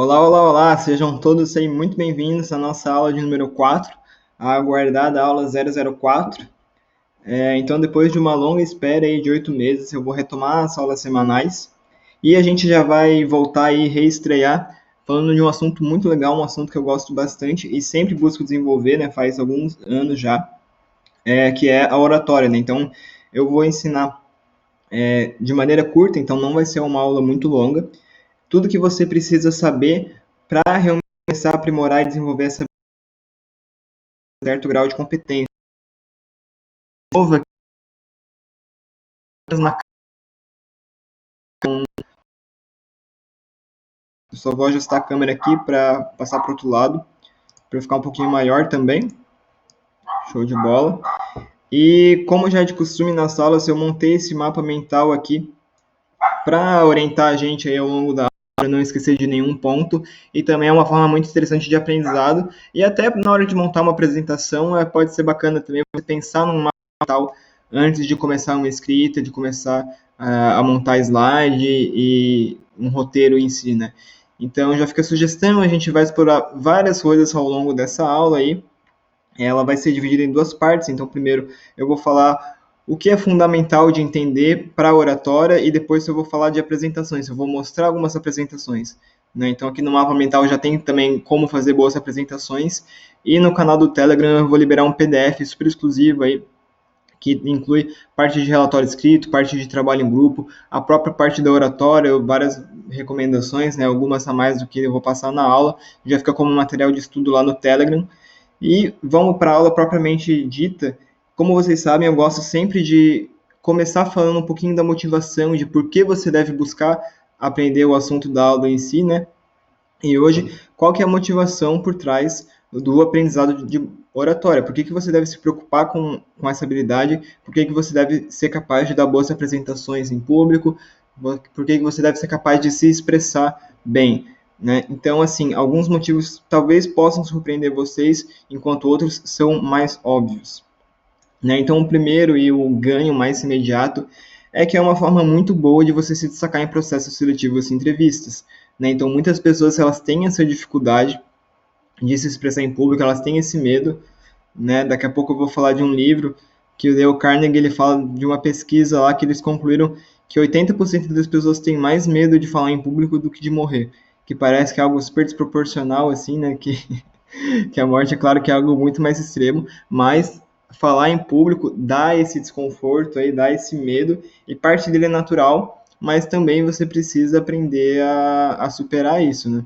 Olá, olá, olá! Sejam todos aí muito bem-vindos à nossa aula de número 4, a aguardada aula 004. Então, depois de uma longa espera aí de 8 meses, eu vou retomar as aulas semanais e a gente já vai voltar aí reestrear falando de um assunto muito legal, um assunto que eu gosto bastante e sempre busco desenvolver, né, faz alguns anos já, que é a oratória, né? Então, eu vou ensinar de maneira curta, então não vai ser uma aula muito longa, tudo que você precisa saber para realmente começar a aprimorar e desenvolver essa certo grau de competência. Novo aqui na eu só vou ajustar a câmera aqui para passar para o outro lado, para ficar um pouquinho maior também. Show de bola. E como já é de costume nas aulas, eu montei esse mapa mental aqui para orientar a gente aí ao longo da aula, para não esquecer de nenhum ponto, e também é uma forma muito interessante de aprendizado, e até na hora de montar uma apresentação, pode ser bacana também você pensar num mapa mental antes de começar uma escrita, de começar a montar slide e um roteiro em si, né? Então já fica a sugestão, a gente vai explorar várias coisas ao longo dessa aula aí, ela vai ser dividida em duas partes. Então, primeiro eu vou falar o que é fundamental de entender para a oratória e depois eu vou falar de apresentações. Eu vou mostrar algumas apresentações. Né? Então, aqui no mapa mental já tem também como fazer boas apresentações. E no canal do Telegram eu vou liberar um PDF super exclusivo aí, que inclui parte de relatório escrito, parte de trabalho em grupo, a própria parte da oratória, várias recomendações, né, algumas a mais do que eu vou passar na aula, já fica como material de estudo lá no Telegram. E vamos para a aula propriamente dita. Como vocês sabem, eu gosto sempre de começar falando um pouquinho da motivação, de por que você deve buscar aprender o assunto da aula em si, né? E hoje, qual que é a motivação por trás do aprendizado de oratória? Por que, que você deve se preocupar com essa habilidade? Por que, que você deve ser capaz de dar boas apresentações em público? Por que, que você deve ser capaz de se expressar bem? Né? Então, assim, alguns motivos talvez possam surpreender vocês, enquanto outros são mais óbvios. Né? Então, o primeiro e o ganho mais imediato é que é uma forma muito boa de você se destacar em processos seletivos e entrevistas. Né? Então, muitas pessoas elas têm essa dificuldade de se expressar em público, elas têm esse medo. Né? Daqui a pouco eu vou falar de um livro que o Dale Carnegie ele fala de uma pesquisa lá que eles concluíram que 80% das pessoas têm mais medo de falar em público do que de morrer, que parece que é algo super desproporcional, assim, né? Que a morte, é claro que é algo muito mais extremo, mas falar em público dá esse desconforto aí, dá esse medo, e parte dele é natural, mas também você precisa aprender a superar isso, né?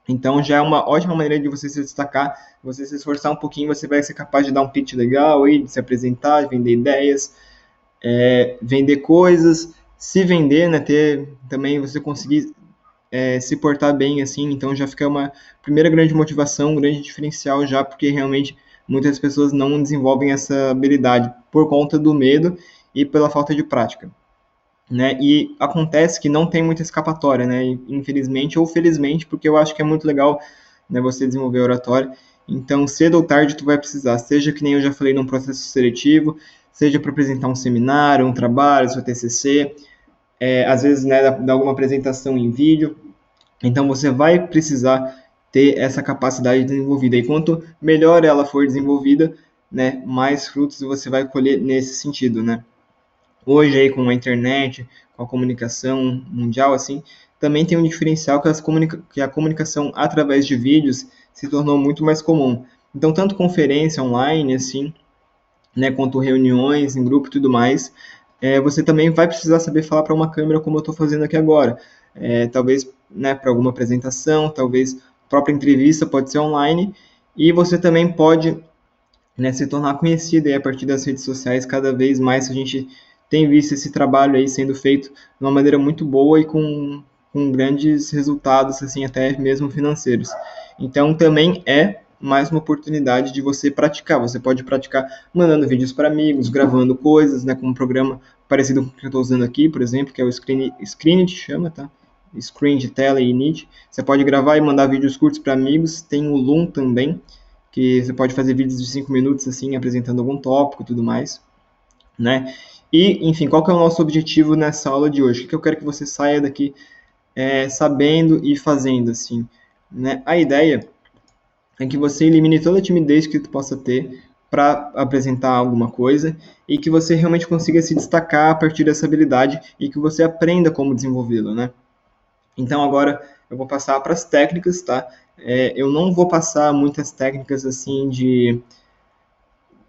Então já é uma ótima maneira de você se destacar, você se esforçar um pouquinho, você vai ser capaz de dar um pitch legal aí, de se apresentar, de vender ideias, vender coisas, se vender, né? Ter também você conseguir se portar bem, assim, então já fica uma primeira grande motivação, um grande diferencial já, porque realmente muitas pessoas não desenvolvem essa habilidade por conta do medo e pela falta de prática. Né? E acontece que não tem muita escapatória, né? Infelizmente ou felizmente, porque eu acho que é muito legal, né, você desenvolver oratória. Então, cedo ou tarde tu vai precisar, seja que nem eu já falei num processo seletivo, seja para apresentar um seminário, um trabalho, seu TCC, às vezes, né, dar alguma apresentação em vídeo. Então, você vai precisar ter essa capacidade desenvolvida. E quanto melhor ela for desenvolvida, né, mais frutos você vai colher nesse sentido, né? Hoje aí com a internet, com a comunicação mundial, assim, também tem um diferencial que a comunicação através de vídeos se tornou muito mais comum. Então, tanto conferência online, assim, né, quanto reuniões em grupo e tudo mais, você também vai precisar saber falar para uma câmera como eu estou fazendo aqui agora. Talvez, né, para alguma apresentação, talvez própria entrevista pode ser online, e você também pode, né, se tornar conhecido aí a partir das redes sociais. Cada vez mais a gente tem visto esse trabalho aí sendo feito de uma maneira muito boa e com grandes resultados, assim, até mesmo financeiros. Então, também é mais uma oportunidade de você praticar. Você pode praticar mandando vídeos para amigos, gravando coisas, né, com um programa parecido com o que eu estou usando aqui, por exemplo, que é o Screenit, chama, tá? Screen de tela e init. Você pode gravar e mandar vídeos curtos para amigos. Tem o Loom também, que você pode fazer vídeos de 5 minutos, assim, apresentando algum tópico e tudo mais, né? E, enfim, qual que é o nosso objetivo nessa aula de hoje? O que eu quero que você saia daqui sabendo e fazendo, assim, né? A ideia é que você elimine toda a timidez que tu possa ter para apresentar alguma coisa e que você realmente consiga se destacar a partir dessa habilidade e que você aprenda como desenvolvê-la, né? Então agora eu vou passar para as técnicas, tá? Eu não vou passar muitas técnicas assim de,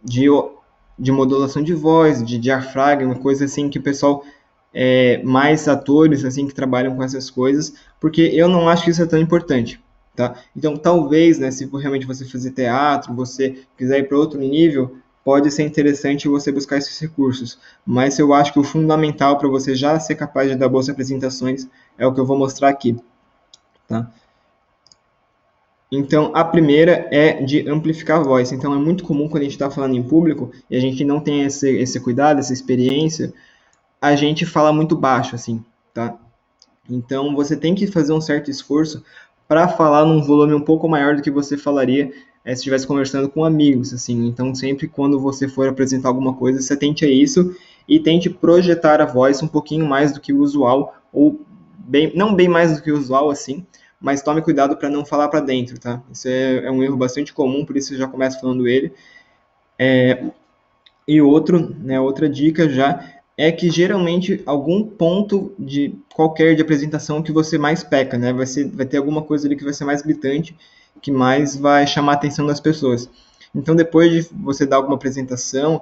de modulação de voz, de diafragma, coisa assim que o pessoal mais atores assim que trabalham com essas coisas, porque eu não acho que isso é tão importante, tá? Então talvez, né, se for realmente você fazer teatro, você quiser ir para outro nível, pode ser interessante você buscar esses recursos, mas eu acho que o fundamental para você já ser capaz de dar boas apresentações é o que eu vou mostrar aqui, tá? Então, a primeira é de amplificar a voz. Então, é muito comum quando a gente está falando em público e a gente não tem esse cuidado, essa experiência, a gente fala muito baixo, assim, tá? Então, você tem que fazer um certo esforço para falar num volume um pouco maior do que você falaria se estivesse conversando com amigos, assim. Então, sempre quando você for apresentar alguma coisa, você tente a isso e tente projetar a voz um pouquinho mais do que o usual, ou bem, não bem mais do que o usual, assim, mas tome cuidado para não falar para dentro, tá? Isso é um erro bastante comum, por isso eu já começo falando ele. E outra dica já é que geralmente algum ponto de qualquer de apresentação que você mais peca, né? Vai ter alguma coisa ali que vai ser mais gritante, que mais vai chamar a atenção das pessoas. Então, depois de você dar alguma apresentação,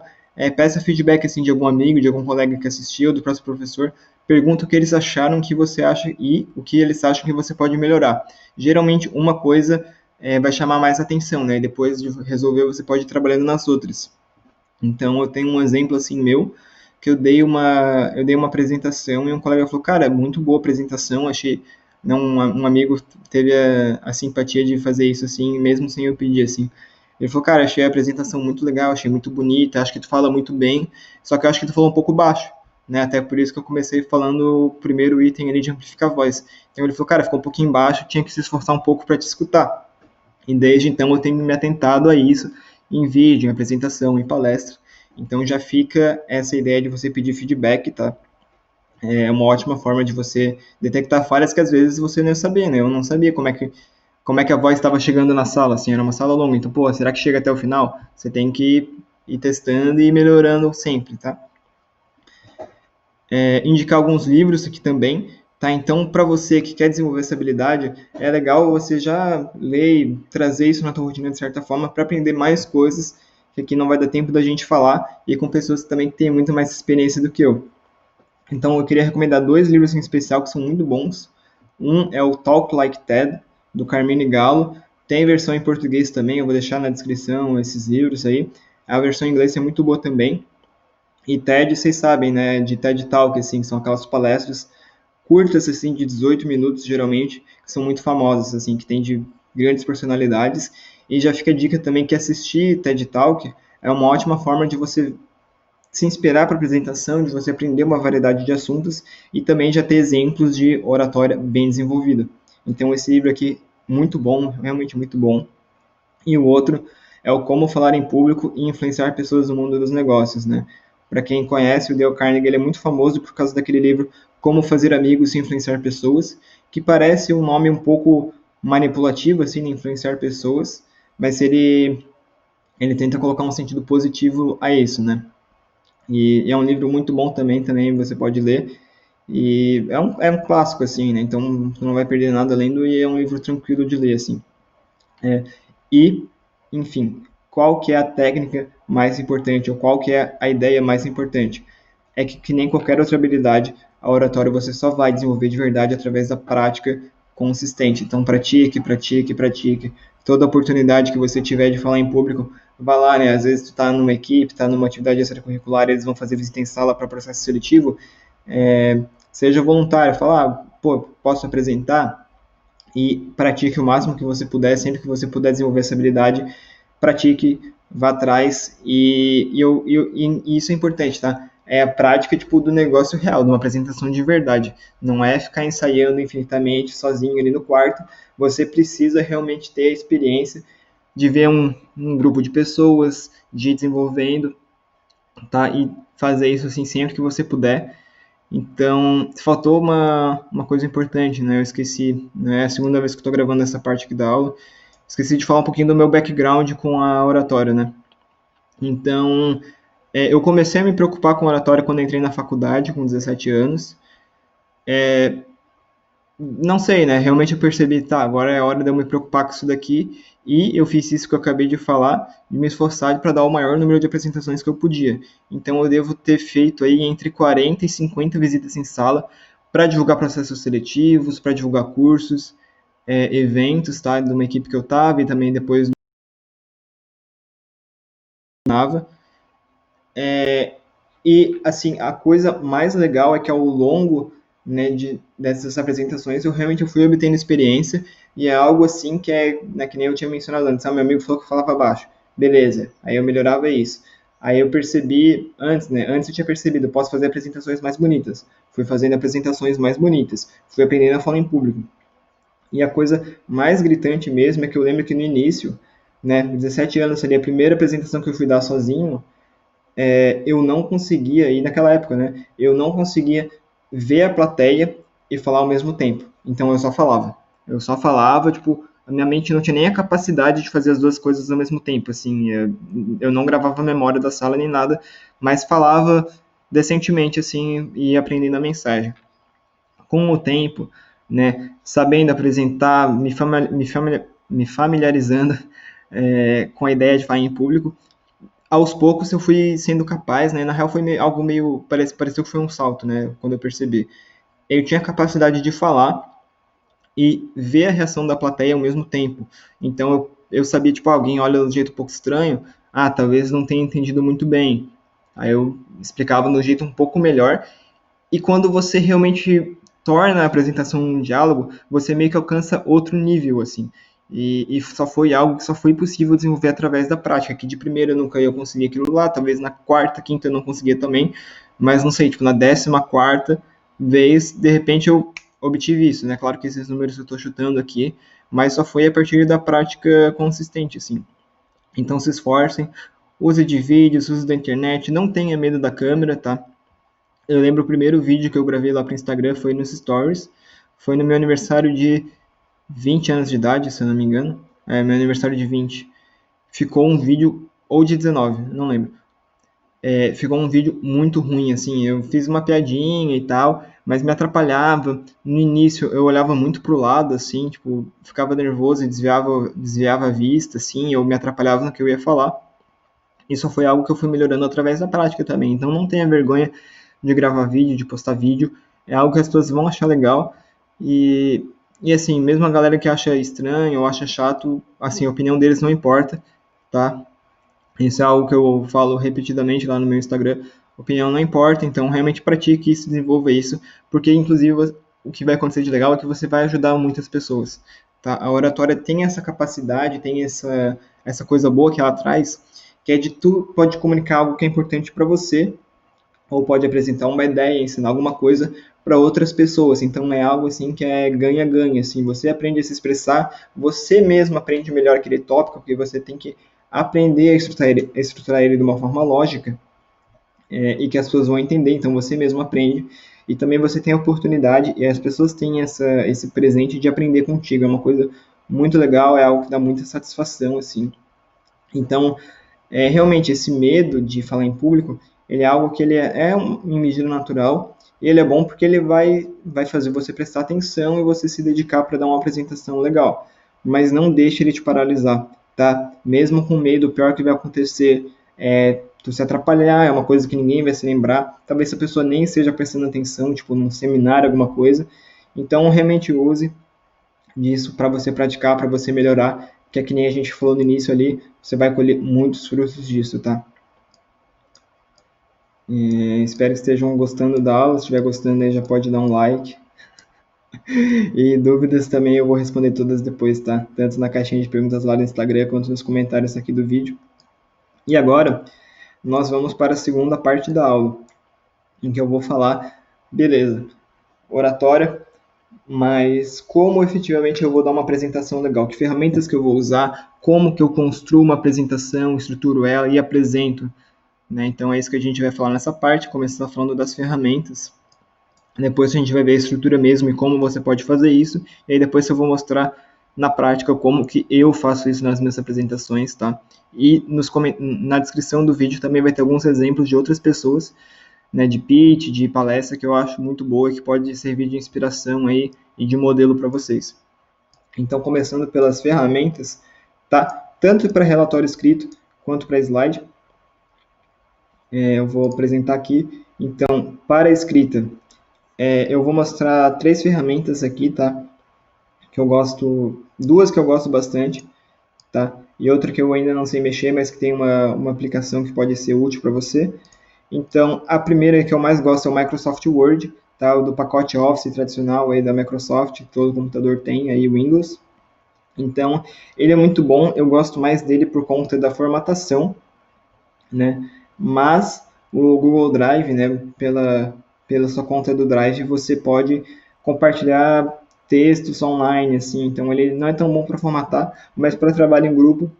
peça feedback assim de algum amigo, de algum colega que assistiu, do próximo professor, pergunta o que eles acharam que você acha e o que eles acham que você pode melhorar. Geralmente, uma coisa vai chamar mais atenção, né? E depois de resolver, você pode ir trabalhando nas outras. Então, eu tenho um exemplo assim meu, que eu dei uma apresentação e um colega falou, cara, muito boa apresentação, achei, não, um amigo teve a simpatia de fazer isso assim, mesmo sem eu pedir assim. Ele falou, cara, achei a apresentação muito legal, achei muito bonita, acho que tu fala muito bem, só que eu acho que tu falou um pouco baixo, né? Até por isso que eu comecei falando o primeiro item ali de amplificar a voz. Então ele falou, cara, ficou um pouquinho baixo, tinha que se esforçar um pouco para te escutar. E desde então eu tenho me atentado a isso em vídeo, em apresentação, em palestra. Então já fica essa ideia de você pedir feedback, tá? É uma ótima forma de você detectar falhas que às vezes você não sabia, né? Eu não sabia como é que a voz estava chegando na sala, assim, era uma sala longa. Então, pô, será que chega até o final? Você tem que ir testando e melhorando sempre, tá? Indicar alguns livros aqui também, tá? Então, para você que quer desenvolver essa habilidade, é legal você já ler e trazer isso na tua rotina de certa forma para aprender mais coisas que aqui não vai dar tempo da gente falar e com pessoas que também têm muito mais experiência do que eu. Então, eu queria recomendar dois livros em especial que são muito bons. Um é o Talk Like Ted, do Carmine Gallo. Tem versão em português também, eu vou deixar na descrição esses livros aí. A versão em inglês é muito boa também. E TED, vocês sabem, né, de TED Talk, assim, que são aquelas palestras curtas, assim, de 18 minutos, geralmente, que são muito famosas, assim, que tem de grandes personalidades. E já fica a dica também que assistir TED Talk é uma ótima forma de você se inspirar para a apresentação, de você aprender uma variedade de assuntos e também já ter exemplos de oratória bem desenvolvida. Então, esse livro aqui, muito bom, realmente muito bom. E o outro é o Como Falar em Público e Influenciar Pessoas no Mundo dos Negócios, né? Para quem conhece, o Dale Carnegie ele é muito famoso por causa daquele livro Como Fazer Amigos e Influenciar Pessoas, que parece um nome um pouco manipulativo, assim, de influenciar pessoas, mas ele tenta colocar um sentido positivo a isso, né? E é um livro muito bom também você pode ler. E é um clássico, assim, né? Então, tu não vai perder nada lendo e é um livro tranquilo de ler, assim. E, enfim, qual que é a técnica mais importante ou qual que é a ideia mais importante? É que nem qualquer outra habilidade, a oratória você só vai desenvolver de verdade através da prática consistente. Então, pratique, pratique, pratique. Toda oportunidade que você tiver de falar em público, vá lá, né? Às vezes tu está numa equipe, está numa atividade extracurricular, eles vão fazer visita em sala para processo seletivo, seja voluntário, fala, pô, posso apresentar? E pratique o máximo que você puder, sempre que você puder desenvolver essa habilidade, pratique, vá atrás e isso é importante, tá? É a prática tipo do negócio real, de uma apresentação de verdade. Não é ficar ensaiando infinitamente sozinho ali no quarto. Você precisa realmente ter a experiência de ver um grupo de pessoas, de ir desenvolvendo, tá? E fazer isso assim sempre que você puder. Então, faltou uma coisa importante, né? Eu esqueci, né? É a segunda vez que eu estou gravando essa parte aqui da aula. Esqueci de falar um pouquinho do meu background com a oratória, né? Então, eu comecei a me preocupar com oratória quando entrei na faculdade, com 17 anos. Não sei, né? Realmente eu percebi, tá, agora é a hora de eu me preocupar com isso daqui. E eu fiz isso que eu acabei de falar, de me esforçar para dar o maior número de apresentações que eu podia. Então eu devo ter feito aí entre 40 e 50 visitas em sala para divulgar processos seletivos, para divulgar cursos, eventos, tá? De uma equipe que eu estava e também depois do E, assim, a coisa mais legal é que ao longo, né, dessas apresentações eu fui obtendo experiência e é algo assim que né, que nem eu tinha mencionado antes, meu amigo falou que eu falava baixo, beleza, aí eu melhorava isso. Aí eu percebi, antes eu tinha percebido, eu posso fazer apresentações mais bonitas. Fui fazendo apresentações mais bonitas, fui aprendendo a falar em público. E a coisa mais gritante mesmo é que eu lembro que no início, né, 17 anos seria a primeira apresentação que eu fui dar sozinho, eu não conseguia, e naquela época, né, eu não conseguia ver a plateia e falar ao mesmo tempo. Então eu só falava. Eu só falava, tipo, a minha mente não tinha nem a capacidade de fazer as duas coisas ao mesmo tempo, assim, eu não gravava a memória da sala nem nada, mas falava decentemente, assim, e aprendendo a mensagem. Com o tempo, né, sabendo apresentar, me familiarizando com a ideia de falar em público, aos poucos eu fui sendo capaz, né? Na real foi algo meio, pareceu que foi um salto, né? Quando eu percebi. Eu tinha a capacidade de falar e ver a reação da plateia ao mesmo tempo. Então eu sabia, tipo, alguém olha de um jeito um pouco estranho, talvez não tenha entendido muito bem. Aí eu explicava no jeito um pouco melhor. E quando você realmente torna a apresentação um diálogo, você meio que alcança outro nível, assim. E só foi algo que só foi possível desenvolver através da prática, que de primeira eu nunca ia conseguir aquilo lá, talvez na quarta, quinta eu não conseguia também, mas não sei, tipo, na 14ª vez, de repente eu obtive isso, né? Claro que esses números eu estou chutando aqui, mas só foi a partir da prática consistente, assim. Então se esforcem, use de vídeos, use da internet, não tenha medo da câmera, tá? Eu lembro o primeiro vídeo que eu gravei lá pro Instagram foi nos Stories. Foi no meu aniversário de 20 anos de idade, se eu não me engano. Meu aniversário de 20. Ficou um vídeo, ou de 19, não lembro. Ficou um vídeo muito ruim, assim. Eu fiz uma piadinha e tal, mas me atrapalhava. No início eu olhava muito pro lado, assim, tipo, ficava nervoso e desviava a vista, assim, eu me atrapalhava no que eu ia falar. Isso foi algo que eu fui melhorando através da prática também. Então não tenha vergonha de gravar vídeo, de postar vídeo. É algo que as pessoas vão achar legal. E assim, mesmo a galera que acha estranho ou acha chato, assim, a opinião deles não importa, tá? Isso é algo que eu falo repetidamente lá no meu Instagram. Opinião não importa, então realmente pratique isso, desenvolva isso, porque inclusive o que vai acontecer de legal é que você vai ajudar muitas pessoas, tá? A oratória tem essa capacidade, tem essa coisa boa que ela traz, que é de tu pode comunicar algo que é importante para você, ou pode apresentar uma ideia, ensinar alguma coisa para outras pessoas. Então é algo assim que é ganha-ganha, assim, você aprende a se expressar, você mesmo aprende melhor aquele tópico, porque você tem que aprender a estruturar ele de uma forma lógica, e que as pessoas vão entender, então você mesmo aprende, e também você tem a oportunidade, e as pessoas têm esse presente de aprender contigo, é uma coisa muito legal, é algo que dá muita satisfação, assim. Então, realmente, esse medo de falar em público, ele é algo que ele em medida natural, e ele é bom porque ele vai fazer você prestar atenção e você se dedicar para dar uma apresentação legal. Mas não deixe ele te paralisar, tá? Mesmo com medo, o pior que vai acontecer é tu se atrapalhar, é uma coisa que ninguém vai se lembrar. Talvez a pessoa nem esteja prestando atenção, tipo num seminário, alguma coisa. Então, realmente use disso para você praticar, para você melhorar, que é que nem a gente falou no início ali, você vai colher muitos frutos disso, tá? Espero que estejam gostando da aula, se estiver gostando aí já pode dar um like. E dúvidas também eu vou responder todas depois, tá? Tanto na caixinha de perguntas lá do Instagram, quanto nos comentários aqui do vídeo. E agora, nós vamos para a segunda parte da aula, em que eu vou falar, beleza, oratória, mas como efetivamente eu vou dar uma apresentação legal, que ferramentas que eu vou usar, como que eu construo uma apresentação, estruturo ela e apresento, né? Então é isso que a gente vai falar nessa parte, começar falando das ferramentas. Depois a gente vai ver a estrutura mesmo e como você pode fazer isso. E aí depois eu vou mostrar na prática como que eu faço isso nas minhas apresentações, tá? E na descrição do vídeo também vai ter alguns exemplos de outras pessoas, né, de pitch, de palestra, que eu acho muito boa e que pode servir de inspiração aí e de modelo para vocês. Então, começando pelas ferramentas, tá? Tanto para relatório escrito quanto para slide. Eu vou apresentar aqui. Então, para a escrita, eu vou mostrar 3 ferramentas aqui, tá? Que eu gosto, 2 que eu gosto bastante, tá? E outra que eu ainda não sei mexer, mas que tem uma aplicação que pode ser útil para você. Então, a primeira que eu mais gosto é o Microsoft Word, tá? O do pacote Office tradicional aí da Microsoft, todo computador tem aí Windows. Então, ele é muito bom, eu gosto mais dele por conta da formatação, né? Mas o Google Drive, né, pela sua conta do Drive, você pode compartilhar textos online, assim, então ele não é tão bom para formatar, mas para trabalho em grupo,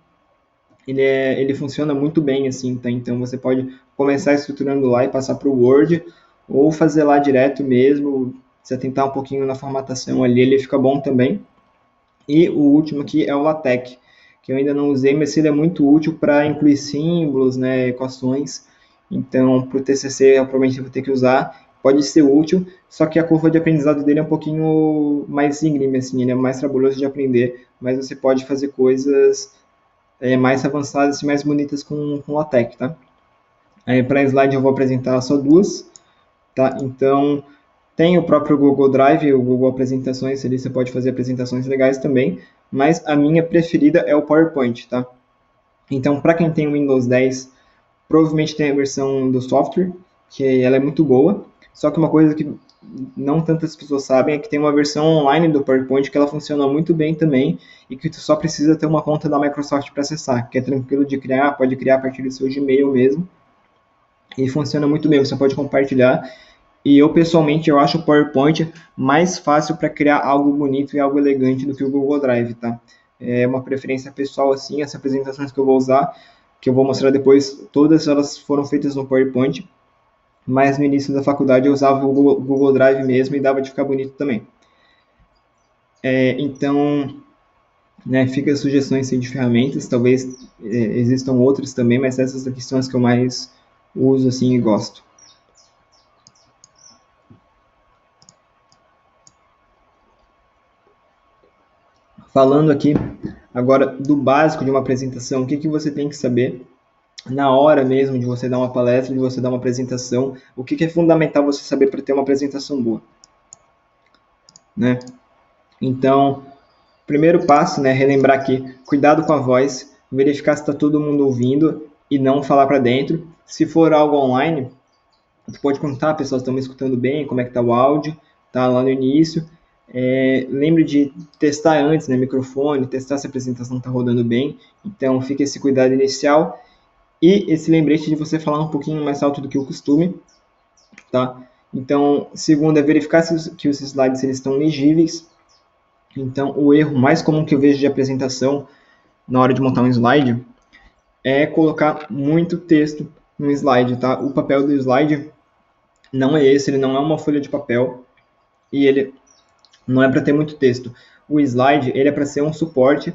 ele funciona muito bem, assim, tá? Então você pode começar estruturando lá e passar para o Word, ou fazer lá direto mesmo, se atentar um pouquinho na formatação ali, ele fica bom também. E o último aqui é o LaTeX, que eu ainda não usei, mas ele é muito útil para incluir símbolos, né, equações. Então, para o TCC, eu provavelmente vou ter que usar. Pode ser útil, só que a curva de aprendizado dele é um pouquinho mais íngreme, assim, ele é mais trabalhoso de aprender, mas você pode fazer coisas mais avançadas e mais bonitas com LaTeX, tá? Aí, para slide, eu vou apresentar só 2, tá? Então, tem o próprio Google Drive, o Google Apresentações, ali você pode fazer apresentações legais também, mas a minha preferida é o PowerPoint, tá? Então, para quem tem o Windows 10, provavelmente tem a versão do software, que ela é muito boa, só que uma coisa que não tantas pessoas sabem é que tem uma versão online do PowerPoint que ela funciona muito bem também e que tu só precisa ter uma conta da Microsoft para acessar, que é tranquilo de criar, pode criar a partir do seu Gmail mesmo, e funciona muito bem, você pode compartilhar. E eu, pessoalmente, eu acho o PowerPoint mais fácil para criar algo bonito e algo elegante do que o Google Drive, tá? É uma preferência pessoal, assim, as apresentações que eu vou usar, que eu vou mostrar depois, todas elas foram feitas no PowerPoint, mas no início da faculdade eu usava o Google Drive mesmo e dava de ficar bonito também. Então, né, fica as sugestões assim, de ferramentas, talvez existam outras também, mas essas aqui são as que eu mais uso assim, e gosto. Falando aqui agora do básico de uma apresentação, o que, que você tem que saber na hora mesmo de você dar uma palestra, de você dar uma apresentação, o que, que é fundamental você saber para ter uma apresentação boa, né? Então, primeiro passo, né, relembrar aqui, cuidado com a voz, verificar se está todo mundo ouvindo e não falar para dentro. Se for algo online, você pode contar, pessoal, estão me escutando bem, como é que está o áudio, tá lá no início. Lembre de testar antes, né, microfone, testar se a apresentação está rodando bem. Então, fica esse cuidado inicial e esse lembrete de você falar um pouquinho mais alto do que o costume, tá? Então, segundo é verificar que os slides eles estão legíveis. Então, o erro mais comum que eu vejo de apresentação na hora de montar um slide é colocar muito texto no slide, tá? O papel do slide não é esse, ele não é uma folha de papel e ele não é para ter muito texto. O slide, ele é para ser um suporte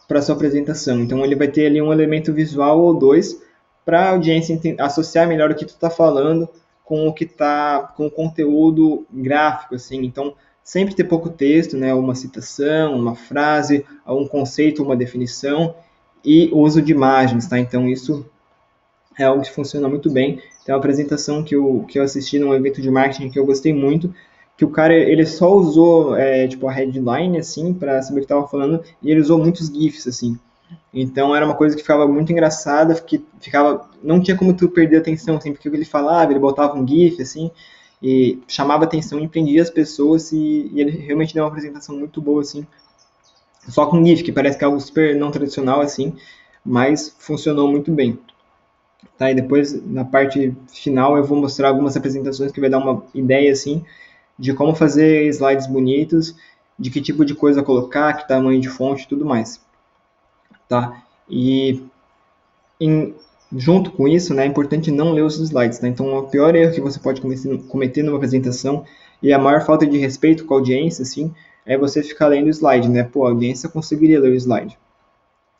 para a sua apresentação. Então, ele vai ter ali um elemento visual ou dois para a audiência associar melhor o que tu está falando com o que tá, com o conteúdo gráfico, assim. Então, sempre ter pouco texto, né? Uma citação, uma frase, um conceito, uma definição e o uso de imagens, tá? Então, isso é algo que funciona muito bem. Tem uma apresentação que eu assisti num evento de marketing que eu gostei muito, que o cara ele só usou tipo a headline assim para saber o que estava falando e ele usou muitos gifs assim. Então era uma coisa que ficava muito engraçada, que ficava não tinha como tu perder a atenção assim, porque ele falava, ele botava um gif assim e chamava atenção e prendia as pessoas e ele realmente deu uma apresentação muito boa assim. Só com gif, que parece que é algo super não tradicional assim, mas funcionou muito bem. Tá? E depois, na parte final, eu vou mostrar algumas apresentações que vai dar uma ideia, assim, de como fazer slides bonitos, de que tipo de coisa colocar, que tamanho de fonte e tudo mais. Tá? E junto com isso, né, é importante não ler os slides. Tá? Então, o pior erro que você pode cometer numa apresentação E a maior falta de respeito com a audiência, assim, é você ficar lendo o slide, né? Pô, a audiência conseguiria ler o slide.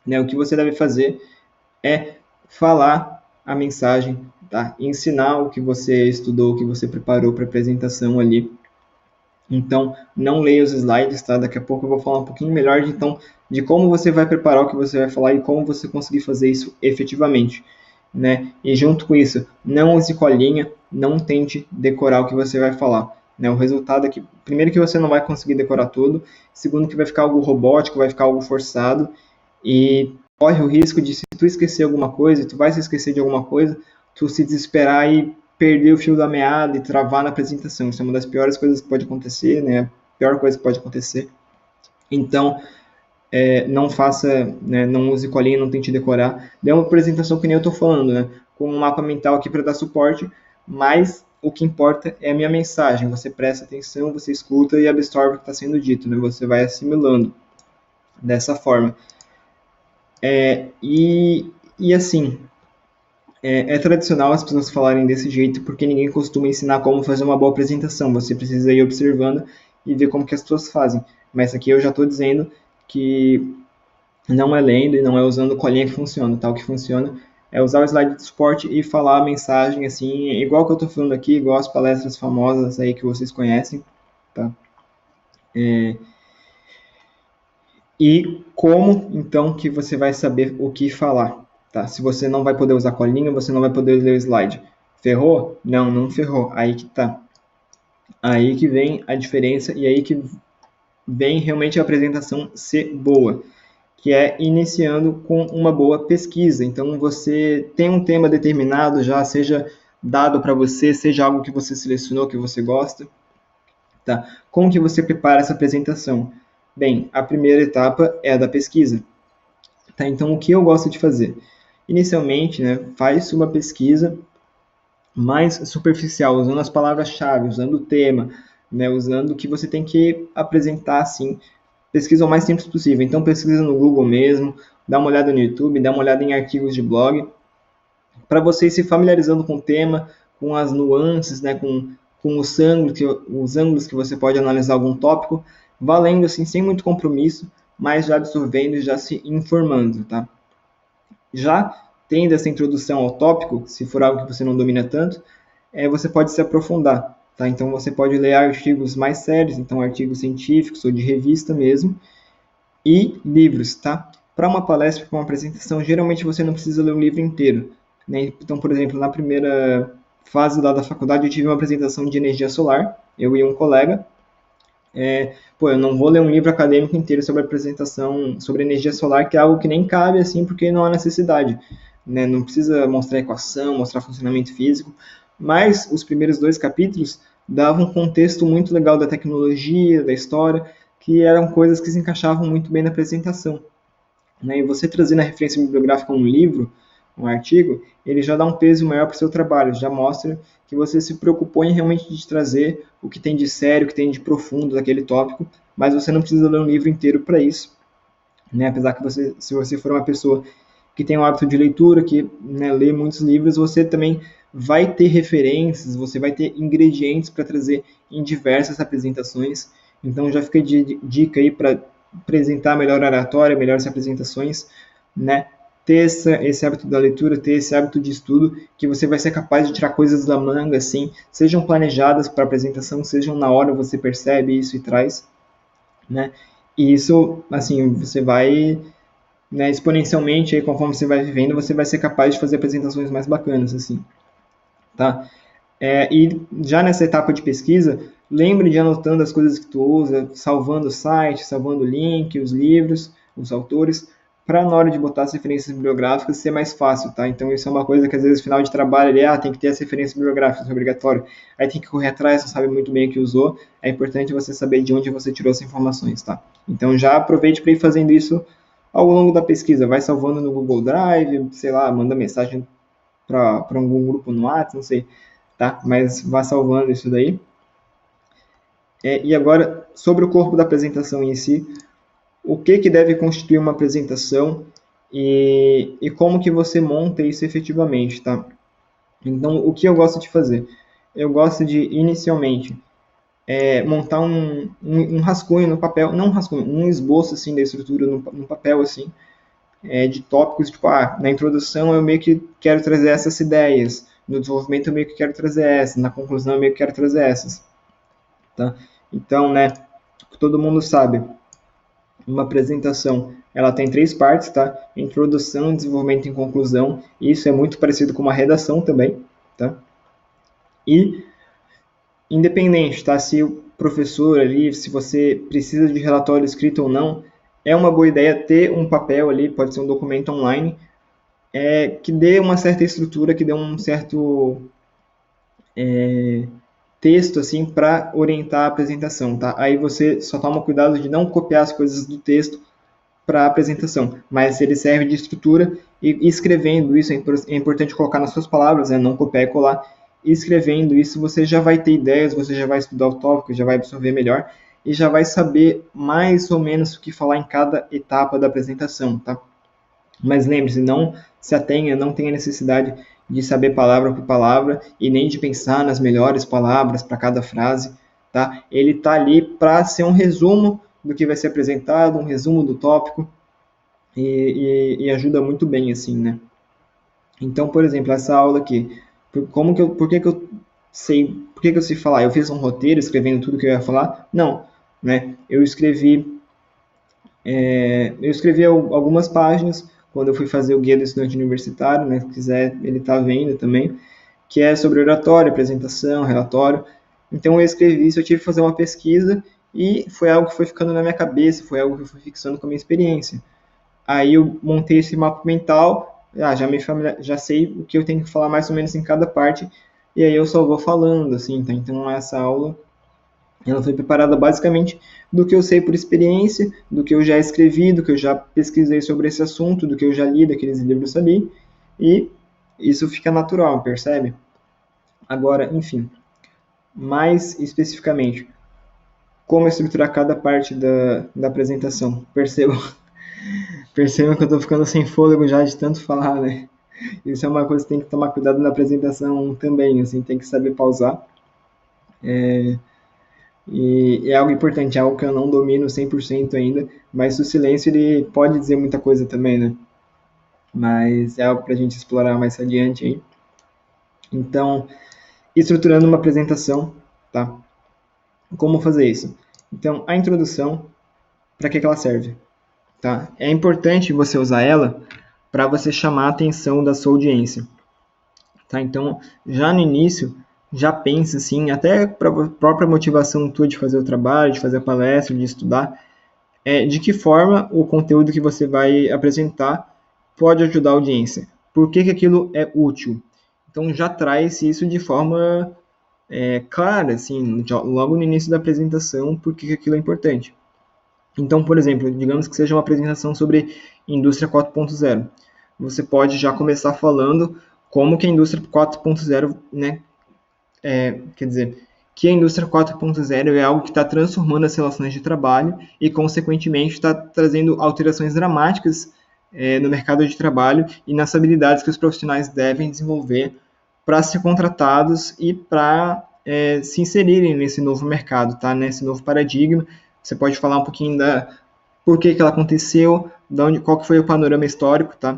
Né? O que você deve fazer é falar a mensagem, tá? Ensinar o que você estudou, o que você preparou para a apresentação ali. Então, não leia os slides, tá? Daqui a pouco eu vou falar um pouquinho melhor de como você vai preparar o que você vai falar e como você conseguir fazer isso efetivamente, né? E junto com isso, não use colinha, não tente decorar o que você vai falar, né? O resultado é que, primeiro, que você não vai conseguir decorar tudo, segundo, que vai ficar algo robótico, vai ficar algo forçado e corre o risco de, se tu esquecer alguma coisa, tu vai se esquecer de alguma coisa, tu se desesperar e perder o fio da meada e travar na apresentação. Isso é uma das piores coisas que pode acontecer, né? A pior coisa que pode acontecer. Então, não faça, né, não use colinha, não tente decorar. Dê uma apresentação que nem eu estou falando, né? Com um mapa mental aqui para dar suporte, mas o que importa é a minha mensagem. Você presta atenção, você escuta e absorve o que está sendo dito, né? Você vai assimilando dessa forma. E assim, é tradicional as pessoas falarem desse jeito porque ninguém costuma ensinar como fazer uma boa apresentação. Você precisa ir observando e ver como que as pessoas fazem. Mas aqui eu já estou dizendo que não é lendo e não é usando colinha que funciona, tá? O que funciona é usar o slide de suporte e falar a mensagem assim, igual que eu estou falando aqui, igual as palestras famosas aí que vocês conhecem, tá? E como, então, que você vai saber o que falar, tá? Se você não vai poder usar colinha, você não vai poder ler o slide. Ferrou? Não, não ferrou. Aí que tá. Aí que vem a diferença e aí que vem realmente a apresentação ser boa, que é iniciando com uma boa pesquisa. Então, você tem um tema determinado já, seja dado para você, seja algo que você selecionou, que você gosta, tá? Como que você prepara essa apresentação? Bem, a primeira etapa é a da pesquisa. Tá? Então, o que eu gosto de fazer? Inicialmente, né, faz uma pesquisa mais superficial, usando as palavras-chave, usando o tema, né, usando o que você tem que apresentar, assim, pesquisa o mais simples possível. Então, pesquisa no Google mesmo, dá uma olhada no YouTube, dá uma olhada em artigos de blog, para você ir se familiarizando com o tema, com as nuances, né, com os ângulos que você pode analisar algum tópico, valendo assim, sem muito compromisso, mas já absorvendo e já se informando, tá? Já tendo essa introdução ao tópico, se for algo que você não domina tanto, você pode se aprofundar, tá? Então você pode ler artigos mais sérios, então artigos científicos ou de revista mesmo, e livros, tá? Para uma palestra, para uma apresentação, geralmente você não precisa ler um livro inteiro, né? Então, por exemplo, na primeira fase lá da faculdade, eu tive uma apresentação de energia solar, eu e um colega. Eu não vou ler um livro acadêmico inteiro sobre apresentação sobre energia solar, que é algo que nem cabe assim, porque não há necessidade, né? Não precisa mostrar equação, mostrar funcionamento físico, mas os primeiros 2 capítulos davam um contexto muito legal da tecnologia, da história, que eram coisas que se encaixavam muito bem na apresentação, né? E você trazendo a referência bibliográfica um livro, um artigo, ele já dá um peso maior para o seu trabalho, já mostra que você se preocupou em realmente de trazer o que tem de sério, o que tem de profundo daquele tópico, mas você não precisa ler um livro inteiro para isso, né? Apesar que você, se você for uma pessoa que tem o hábito de leitura, que, né, lê muitos livros, você também vai ter referências, você vai ter ingredientes para trazer em diversas apresentações. Então já fica de dica aí para apresentar melhor oratória, melhores apresentações, né? Ter esse hábito da leitura, ter esse hábito de estudo, que você vai ser capaz de tirar coisas da manga, assim, sejam planejadas para apresentação, sejam na hora você percebe isso e traz, né? E isso, assim, você vai, né, exponencialmente, aí, conforme você vai vivendo, você vai ser capaz de fazer apresentações mais bacanas, assim, tá? E já nessa etapa de pesquisa, lembre de anotando as coisas que tu usa, salvando o site, salvando o link, os livros, os autores, para na hora de botar as referências bibliográficas ser mais fácil, tá? Então isso é uma coisa que às vezes no final de trabalho tem que ter as referências bibliográficas, é obrigatório. Aí tem que correr atrás, não sabe muito bem o que usou, é importante você saber de onde você tirou essas informações, tá? Então já aproveite para ir fazendo isso ao longo da pesquisa, vai salvando no Google Drive, sei lá, manda mensagem para algum grupo no WhatsApp, não sei, tá? Mas vá salvando isso daí. E agora, sobre o corpo da apresentação em si, o que deve constituir uma apresentação e como que você monta isso efetivamente, tá? Então, o que eu gosto de fazer? Eu gosto de, inicialmente, montar um rascunho no papel, não um rascunho, um esboço assim da estrutura no papel assim, de tópicos, tipo, na introdução eu meio que quero trazer essas ideias, no desenvolvimento eu meio que quero trazer essas, na conclusão eu meio que quero trazer essas, tá? Então, né, todo mundo sabe, uma apresentação, ela tem 3 partes, tá? Introdução, desenvolvimento e conclusão, e isso é muito parecido com uma redação também, tá? E independente, tá? Se o professor ali, se você precisa de relatório escrito ou não, é uma boa ideia ter um papel ali, pode ser um documento online, que dê uma certa estrutura, que dê um certo texto assim para orientar a apresentação, tá? Aí você só toma cuidado de não copiar as coisas do texto para a apresentação, mas ele serve de estrutura e escrevendo isso é importante colocar nas suas palavras, né? Não copiar e colar. E escrevendo isso você já vai ter ideias, você já vai estudar o tópico, já vai absorver melhor e já vai saber mais ou menos o que falar em cada etapa da apresentação, tá? Mas lembre-se, não se atenha, não tenha necessidade de saber palavra por palavra e nem de pensar nas melhores palavras para cada frase, tá? Ele está ali para ser um resumo do que vai ser apresentado, um resumo do tópico e ajuda muito bem assim, né? Então, por exemplo, essa aula aqui, por que eu sei, por que eu sei falar? Eu fiz um roteiro escrevendo tudo que eu ia falar? Não, né? Eu escrevi algumas páginas quando eu fui fazer o guia do estudante universitário, né? Se quiser, ele está vendo também, que é sobre oratório, apresentação, relatório. Então eu escrevi isso, eu tive que fazer uma pesquisa e foi algo que foi ficando na minha cabeça, foi algo que eu fui fixando com a minha experiência. Aí eu montei esse mapa mental, já sei o que eu tenho que falar mais ou menos em cada parte, e aí eu só vou falando, assim, tá? Então essa aula ela foi preparada basicamente do que eu sei por experiência, do que eu já escrevi, do que eu já pesquisei sobre esse assunto, do que eu já li, daqueles livros ali, e isso fica natural, percebe? Agora, enfim, mais especificamente, como estruturar cada parte da apresentação. Percebam que eu estou ficando sem fôlego já de tanto falar, né? Isso é uma coisa que tem que tomar cuidado na apresentação também, assim, tem que saber pausar. E é algo importante, é algo que eu não domino 100% ainda, mas o silêncio ele pode dizer muita coisa também, né? Mas é algo para a gente explorar mais adiante aí. Então, estruturando uma apresentação, tá? Como fazer isso? Então, a introdução, para que ela serve? Tá? É importante você usar ela para você chamar a atenção da sua audiência. Tá? Então, já no início, já pensa assim, até para a própria motivação tua de fazer o trabalho, de fazer a palestra, de estudar, de que forma o conteúdo que você vai apresentar pode ajudar a audiência. Por que aquilo é útil? Então, já traz isso de forma clara, assim, logo no início da apresentação, por que aquilo é importante. Então, por exemplo, digamos que seja uma apresentação sobre indústria 4.0. Você pode já começar falando como que a indústria 4.0, né, quer dizer, que a indústria 4.0 é algo que está transformando as relações de trabalho e, consequentemente, está trazendo alterações dramáticas no mercado de trabalho e nas habilidades que os profissionais devem desenvolver para ser contratados e para se inserirem nesse novo mercado, tá? Nesse novo paradigma. Você pode falar um pouquinho da por que ela aconteceu, qual que foi o panorama histórico, tá?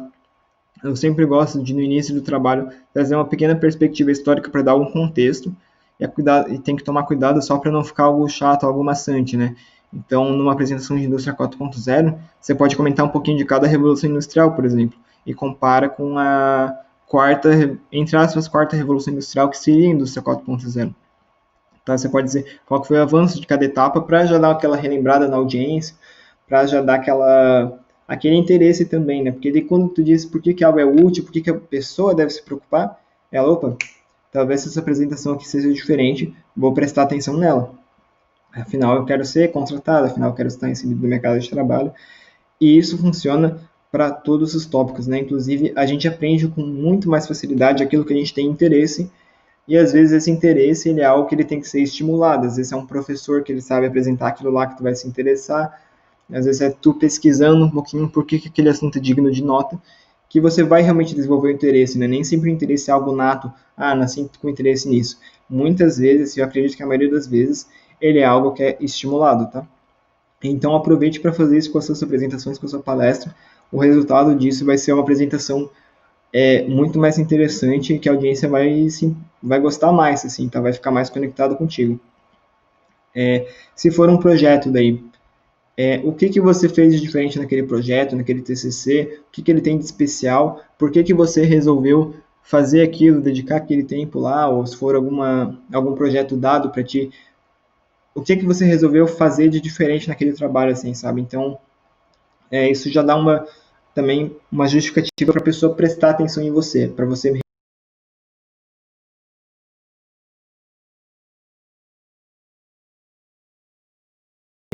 Eu sempre gosto de, no início do trabalho, trazer uma pequena perspectiva histórica para dar algum contexto, e tem que tomar cuidado só para não ficar algo chato, algo maçante, né? Então, numa apresentação de indústria 4.0, você pode comentar um pouquinho de cada revolução industrial, por exemplo, e compara com a quarta, entre aspas, quarta revolução industrial, que seria a indústria 4.0. Tá? Você pode dizer qual foi o avanço de cada etapa para já dar aquela relembrada na audiência, para já dar aquele interesse também, né? Porque daí quando tu diz por que algo é útil, por que a pessoa deve se preocupar, ela, opa, talvez essa apresentação aqui seja diferente, vou prestar atenção nela. Afinal, eu quero ser contratado, afinal, eu quero estar inserido no mercado de trabalho. E isso funciona para todos os tópicos, né? Inclusive, a gente aprende com muito mais facilidade aquilo que a gente tem interesse, e às vezes esse interesse ele é algo que ele tem que ser estimulado. Às vezes é um professor que ele sabe apresentar aquilo lá que tu vai se interessar, às vezes é tu pesquisando um pouquinho por que aquele assunto é digno de nota, que você vai realmente desenvolver o interesse, né? Nem sempre o interesse é algo nato, nasci com interesse nisso. Muitas vezes, eu acredito que a maioria das vezes, ele é algo que é estimulado, tá? Então aproveite para fazer isso com as suas apresentações, com a sua palestra. O resultado disso vai ser uma apresentação muito mais interessante, que a audiência vai gostar mais, assim, tá? Vai ficar mais conectado contigo. Se for um projeto daí, o que você fez de diferente naquele projeto, naquele TCC, o que ele tem de especial, por que você resolveu fazer aquilo, dedicar aquele tempo lá, ou se for algum projeto dado para ti, o que você resolveu fazer de diferente naquele trabalho, assim, sabe? Então, isso já dá também uma justificativa para a pessoa prestar atenção em você, para você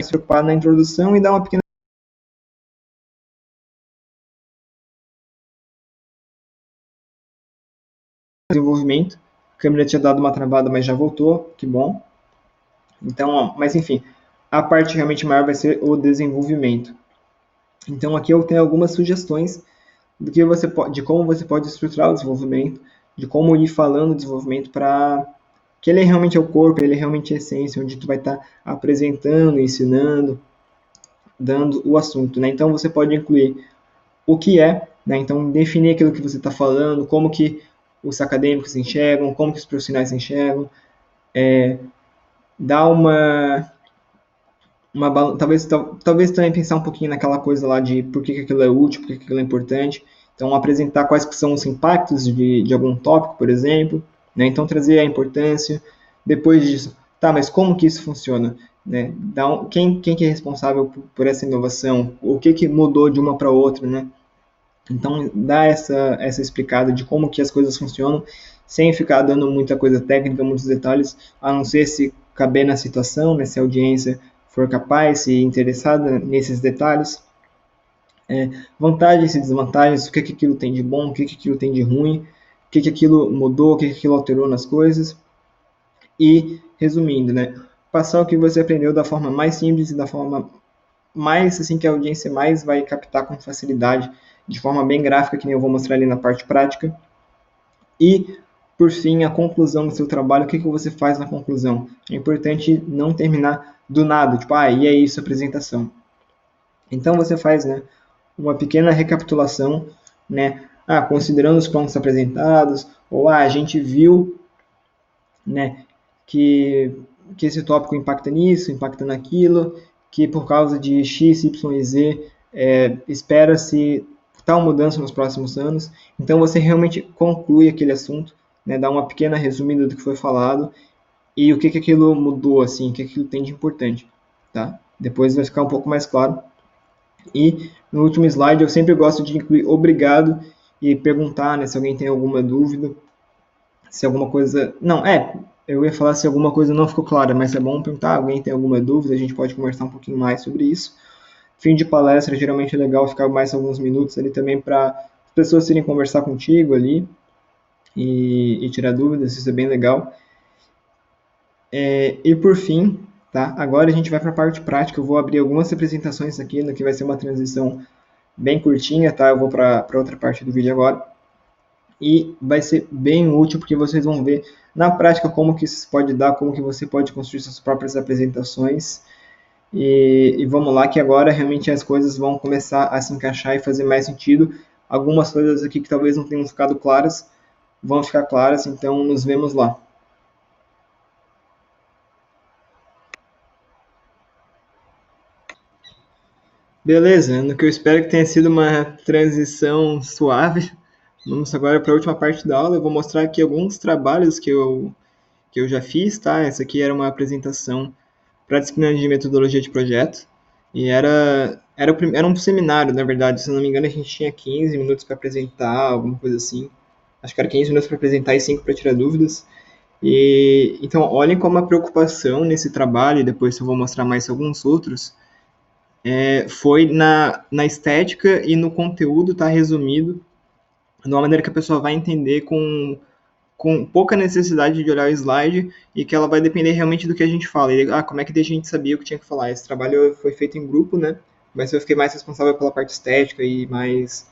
se preocupar na introdução e dar uma pequena desenvolvimento. A câmera tinha dado uma travada, mas já voltou, que bom. Então, mas enfim, a parte realmente maior vai ser o desenvolvimento. Então aqui eu tenho algumas sugestões de como você pode estruturar o desenvolvimento, de como ir falando o desenvolvimento para que ele realmente é o corpo, ele é realmente a essência, onde tu vai estar apresentando, ensinando, dando o assunto, né? Então você pode incluir o que é, né? Então definir aquilo que você está falando, como que os acadêmicos enxergam, como que os profissionais enxergam, dar talvez também pensar um pouquinho naquela coisa lá de por que aquilo é útil, por que aquilo é importante. Então, apresentar quais que são os impactos de algum tópico, por exemplo. Né? Então, trazer a importância. Depois disso, tá, mas como que isso funciona? Né? Quem que é responsável por essa inovação? O que mudou de uma para outra? Né? Então, dar essa explicada de como que as coisas funcionam, sem ficar dando muita coisa técnica, muitos detalhes, a não ser se caber na situação, né, se a audiência for capaz e interessada nesses detalhes. Vantagens e desvantagens, o que aquilo tem de bom, o que aquilo tem de ruim, o que aquilo mudou, o que aquilo alterou nas coisas. E, resumindo, né, passar o que você aprendeu da forma mais simples e da forma mais assim que a audiência mais vai captar com facilidade, de forma bem gráfica, que nem eu vou mostrar ali na parte prática. E, por fim, a conclusão do seu trabalho, o que você faz na conclusão? É importante não terminar do nada, tipo, e é isso a apresentação. Então você faz, né, uma pequena recapitulação, né, considerando os pontos apresentados, ou a gente viu, né, que esse tópico impacta nisso, impacta naquilo, que por causa de X, Y e Z espera-se tal mudança nos próximos anos. Então você realmente conclui aquele assunto, né, dá uma pequena resumida do que foi falado e o que aquilo mudou, assim, o que aquilo tem de importante, tá? Depois vai ficar um pouco mais claro. E no último slide eu sempre gosto de incluir obrigado e perguntar, né, se alguém tem alguma dúvida, se alguma coisa... Não, eu ia falar se alguma coisa não ficou clara, mas é bom perguntar, alguém tem alguma dúvida, a gente pode conversar um pouquinho mais sobre isso. Fim de palestra, geralmente é legal ficar mais alguns minutos ali também para as pessoas irem conversar contigo ali e tirar dúvidas, isso é bem legal. E por fim, tá? Agora a gente vai para a parte prática, eu vou abrir algumas apresentações aqui, no que vai ser uma transição bem curtinha, tá? Eu vou para outra parte do vídeo agora. E vai ser bem útil porque vocês vão ver na prática como que isso pode dar, como que você pode construir suas próprias apresentações. E vamos lá que agora realmente as coisas vão começar a se encaixar e fazer mais sentido. Algumas coisas aqui que talvez não tenham ficado claras vão ficar claras, então nos vemos lá. Beleza, no que eu espero que tenha sido uma transição suave. Vamos agora para a última parte da aula. Eu vou mostrar aqui alguns trabalhos que eu já fiz, tá? Essa aqui era uma apresentação para a disciplina de metodologia de projeto. E era um seminário, na verdade. Se eu não me engano, a gente tinha 15 minutos para apresentar, alguma coisa assim. Acho que era 15 minutos para apresentar e 5 para tirar dúvidas. Então, olhem como a preocupação nesse trabalho, e depois eu vou mostrar mais alguns outros, foi na estética e no conteúdo, tá resumido, de uma maneira que a pessoa vai entender com pouca necessidade de olhar o slide e que ela vai depender realmente do que a gente fala. E, como é que a gente sabia o que tinha que falar? Esse trabalho foi feito em grupo, né? Mas eu fiquei mais responsável pela parte estética e mais...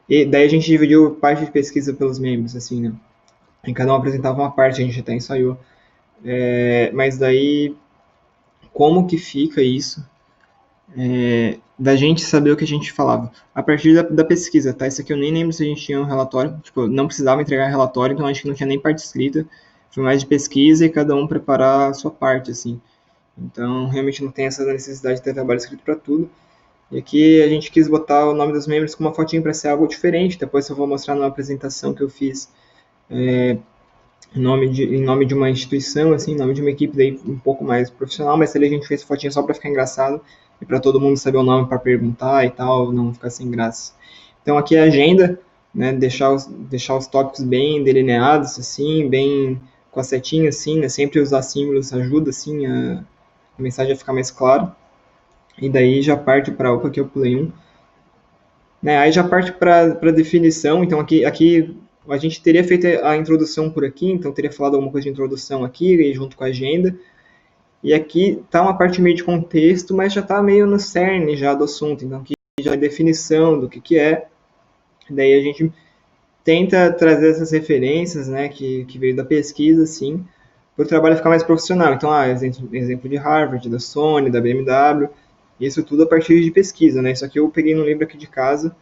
E daí a gente dividiu parte de pesquisa pelos membros, assim, né? E cada um apresentava uma parte, a gente até ensaiou. Mas daí como que fica isso, da gente saber o que a gente falava. A partir da pesquisa, tá? Isso aqui eu nem lembro se a gente tinha um relatório, tipo, não precisava entregar relatório, então acho que não tinha nem parte escrita, foi mais de pesquisa e cada um preparar a sua parte, assim. Então, realmente não tem essa necessidade de ter trabalho escrito para tudo. E aqui a gente quis botar o nome dos membros com uma fotinho para ser algo diferente, depois eu vou mostrar numa apresentação que eu fiz em nome de uma instituição, assim, em nome de uma equipe daí um pouco mais profissional, mas ali a gente fez fotinha só para ficar engraçado e para todo mundo saber o nome para perguntar e tal, não ficar sem graça. Então aqui é a agenda, né, deixar os tópicos bem delineados, assim, bem com a setinha, assim, né, sempre usar símbolos ajuda, assim, a mensagem a ficar mais clara. E daí já parte para, opa, aqui eu pulei um, né, aí já parte para definição, então aqui a gente teria feito a introdução por aqui, então teria falado alguma coisa de introdução aqui, junto com a agenda. E aqui está uma parte meio de contexto, mas já está meio no cerne já do assunto. Então aqui já é definição do que é. Daí a gente tenta trazer essas referências, né, que veio da pesquisa, assim, para o trabalho ficar mais profissional. Então, exemplo de Harvard, da Sony, da BMW, isso tudo a partir de pesquisa, né? Isso aqui eu peguei no livro aqui de casa,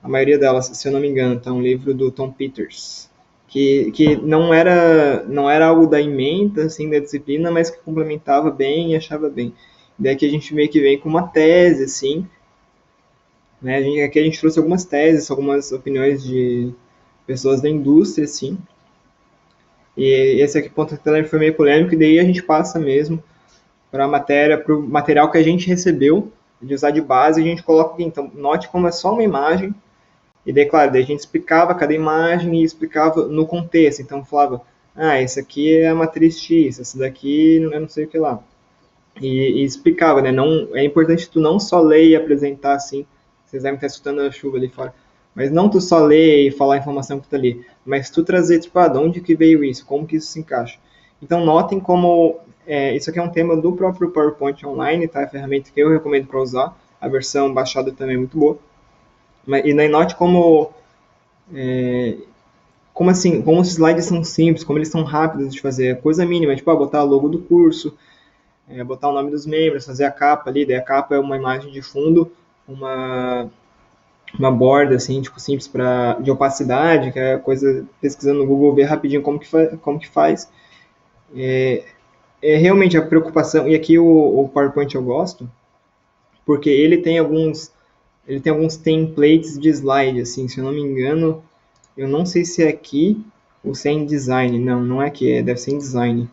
a maioria delas, se eu não me engano, tá um livro do Tom Peters, que não era algo da ementa, assim, da disciplina, mas que complementava bem e achava bem. Daí que a gente meio que vem com uma tese, assim, né? Aqui a gente trouxe algumas teses, algumas opiniões de pessoas da indústria, assim, e esse aqui, ponto de foi meio polêmico, e daí a gente passa mesmo para a matéria, para o material que a gente recebeu, de usar de base, a gente coloca aqui, então, note como é só uma imagem. E daí, claro, daí a gente explicava cada imagem e explicava no contexto. Então, falava, esse aqui é a matriz X, essa daqui eu não sei o que lá. E explicava, né? Não, é importante tu não só ler e apresentar assim. Vocês devem estar escutando a chuva ali fora. Mas não tu só ler e falar a informação que tá ali. Mas tu trazer, tipo, de onde que veio isso? Como que isso se encaixa? Então, notem como... isso aqui é um tema do próprio PowerPoint Online, tá? É a ferramenta que eu recomendo para usar. A versão baixada também é muito boa. E note como assim, como os slides são simples, como eles são rápidos de fazer, coisa mínima, tipo, botar a logo do curso, botar o nome dos membros, fazer a capa ali, daí a capa é uma imagem de fundo, uma borda, assim, tipo, simples de opacidade, que é coisa, pesquisando no Google, ver rapidinho como que faz. Realmente a preocupação, e aqui o PowerPoint eu gosto, porque ele tem alguns templates de slide, assim, se eu não me engano, eu não sei se é aqui ou se é em design. Não é aqui, deve ser em design.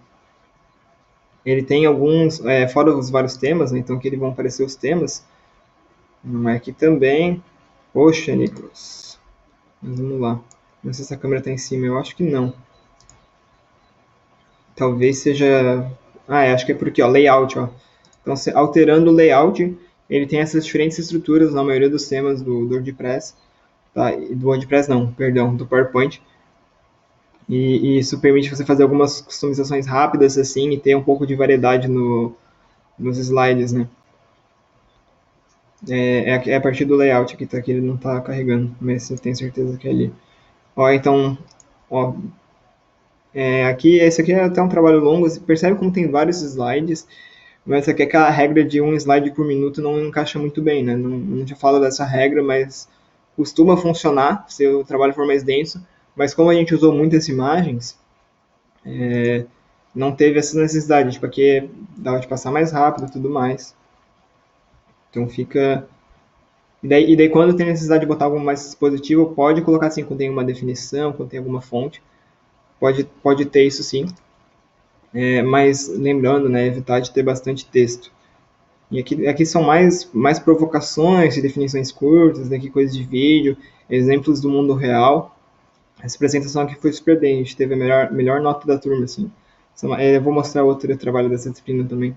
Ele tem alguns, fora os vários temas, né, então aqui vão aparecer os temas. Não é aqui também. Poxa, Nicolas. Mas vamos lá. Não sei se a câmera está em cima, eu acho que não. Talvez seja... acho que é por aqui, ó, layout, ó. Então, alterando o layout, ele tem essas diferentes estruturas na maioria dos temas do WordPress. Tá? Do WordPress não, perdão, do PowerPoint. E isso permite você fazer algumas customizações rápidas assim e ter um pouco de variedade nos slides, né? É a partir do layout aqui, tá? Que ele não está carregando, mas eu tenho certeza que é ali. Ó, então, ó, esse aqui é até um trabalho longo. Você percebe como tem vários slides, mas aqui aquela regra de um slide por minuto não encaixa muito bem, né? Não te falo dessa regra, mas costuma funcionar se o trabalho for mais denso. Mas como a gente usou muitas imagens, não teve essa necessidade, tipo, aqui dava de passar mais rápido e tudo mais. Então fica... E daí quando tem necessidade de botar algo mais expositivo, pode colocar assim, quando tem uma definição, quando tem alguma fonte, pode ter isso sim. Mas lembrando, né, evitar de ter bastante texto. E aqui são mais provocações de definições curtas, aqui coisas de vídeo, exemplos do mundo real. Essa apresentação aqui foi super bem, a gente teve a melhor nota da turma, assim. Eu vou mostrar outro trabalho dessa disciplina também.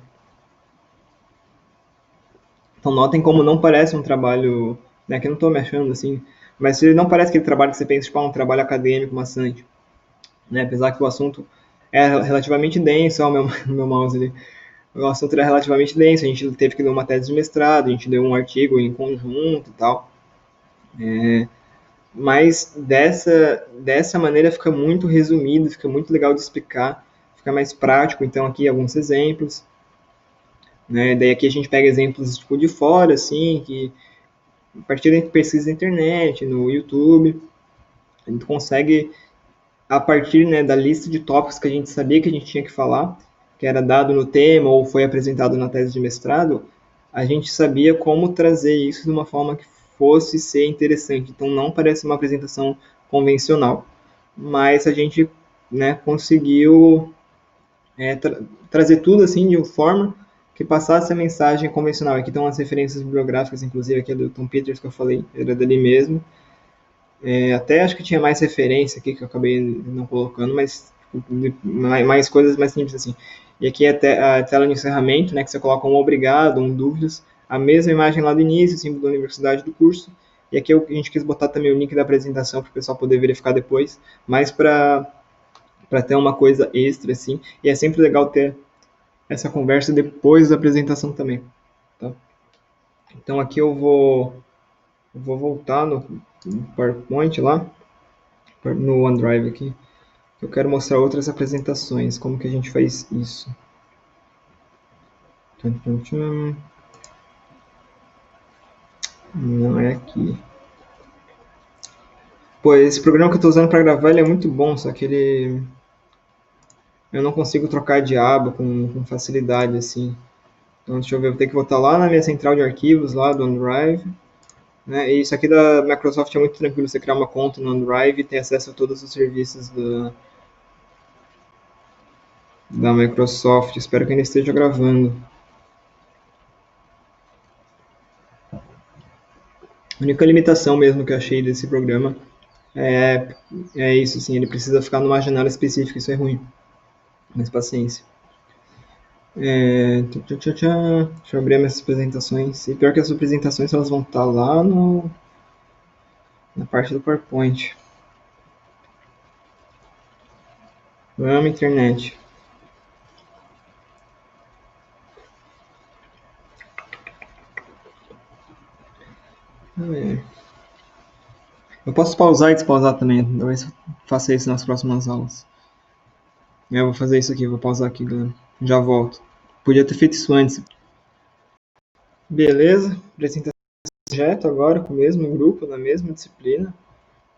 Então notem como não parece um trabalho, né, que eu não estou me achando assim, mas ele não parece aquele trabalho que você pensa, tipo, um trabalho acadêmico maçante, né, apesar que o assunto é relativamente denso, ó, meu mouse ali, o assunto era relativamente denso, a gente teve que ler uma tese de mestrado, a gente deu um artigo em conjunto e tal, mas dessa maneira fica muito resumido, fica muito legal de explicar, fica mais prático, então aqui alguns exemplos, né? Daí aqui a gente pega exemplos tipo de fora, assim, que a partir da pesquisa na internet, no YouTube, a gente consegue, a partir, né, da lista de tópicos que a gente sabia que a gente tinha que falar, que era dado no tema ou foi apresentado na tese de mestrado, a gente sabia como trazer isso de uma forma que fosse ser interessante. Então não parece uma apresentação convencional, mas a gente, né, conseguiu trazer tudo assim de uma forma que passasse a mensagem convencional. Aqui estão as referências bibliográficas, inclusive aqui é do Tom Peters que eu falei, era dele mesmo. Até acho que tinha mais referência aqui que eu acabei não colocando, mas mais coisas mais simples assim. E aqui é a tela de encerramento, né, que você coloca um obrigado, um dúvidas, a mesma imagem lá do início, símbolo da universidade do curso. E aqui a gente quis botar também o link da apresentação para o pessoal poder verificar depois, mas para ter uma coisa extra assim. E é sempre legal ter essa conversa depois da apresentação também. Tá? Então aqui eu vou voltar no PowerPoint lá, no OneDrive aqui. Eu quero mostrar outras apresentações, como que a gente faz isso. Não é aqui. Pô, esse programa que eu estou usando para gravar ele é muito bom, só que ele eu não consigo trocar de aba com facilidade assim. Então deixa eu ver, eu vou ter que voltar lá na minha central de arquivos lá do OneDrive. Né? E isso aqui da Microsoft é muito tranquilo, você criar uma conta no OneDrive e ter acesso a todos os serviços da Microsoft. Espero que ainda esteja gravando. A única limitação mesmo que eu achei desse programa é isso, assim, ele precisa ficar numa janela específica, isso é ruim. Mas paciência. Deixa eu abrir minhas apresentações. E pior que as apresentações elas vão estar lá na parte do PowerPoint. Vamos, internet. Eu posso pausar e despausar também. Talvez eu faça isso nas próximas aulas. Eu vou fazer isso aqui, vou pausar aqui, galera. Já volto. Podia ter feito isso antes. Beleza, apresentação do projeto agora com o mesmo grupo, na mesma disciplina.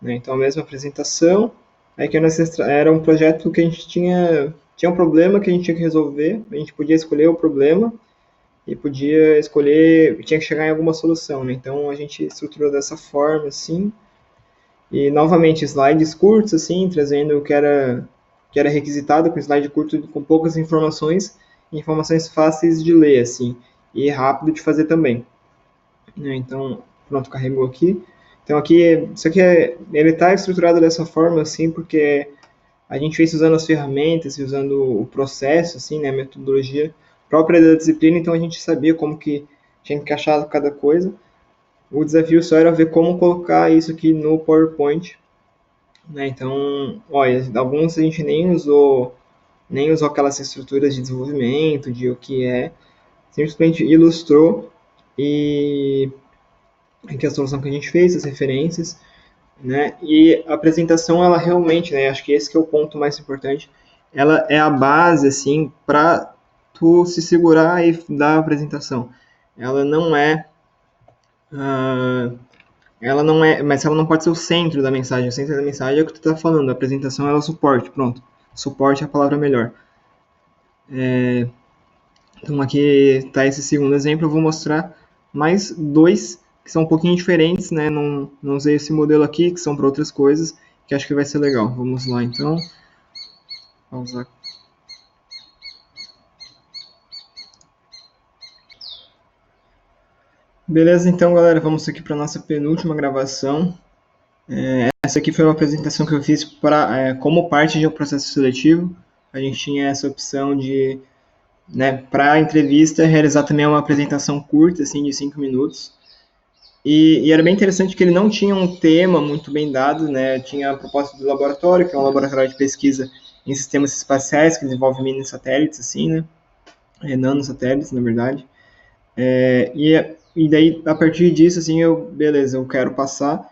Né? Então, a mesma apresentação. Aí que era um projeto que a gente tinha um problema que a gente tinha que resolver. A gente podia escolher o problema e podia escolher, tinha que chegar em alguma solução. Né? Então, a gente estruturou dessa forma, assim. E, novamente, slides curtos, assim, trazendo o que era requisitado, com slide curto, com poucas informações fáceis de ler, assim, e rápido de fazer também. Então, pronto, carregou aqui. Então aqui, isso aqui ele está estruturado dessa forma, assim, porque a gente fez usando as ferramentas, usando o processo, assim, né, a metodologia própria da disciplina, então a gente sabia como que tinha que encaixar cada coisa. O desafio só era ver como colocar isso aqui no PowerPoint, né? Então, olha, alguns a gente nem usou aquelas estruturas de desenvolvimento, de o que é, simplesmente ilustrou e aqui a solução que a gente fez, as referências, né? E a apresentação, ela realmente, né? Acho que esse que é o ponto mais importante. Ela é a base, assim, para tu se segurar e dar a apresentação. Ela não é, mas ela não pode ser o centro da mensagem. O centro da mensagem é o que tu está falando. A apresentação ela é o suporte, pronto. Suporte é a palavra melhor. Então aqui está esse segundo exemplo. Eu vou mostrar mais dois que são um pouquinho diferentes, né? Não usei esse modelo aqui, que são para outras coisas, que acho que vai ser legal. Vamos lá, então. Vamos lá. Beleza, então, galera, vamos aqui para nossa penúltima gravação. Essa aqui foi uma apresentação que eu fiz como parte de um processo seletivo. A gente tinha essa opção de, né, para a entrevista, realizar também uma apresentação curta, assim, de 5 minutos. E era bem interessante que ele não tinha um tema muito bem dado, né? Tinha a proposta do laboratório, que é um laboratório de pesquisa em sistemas espaciais, que desenvolve mini satélites, assim, né? Nanosatélites, na verdade. E daí, a partir disso, assim, beleza, eu quero passar,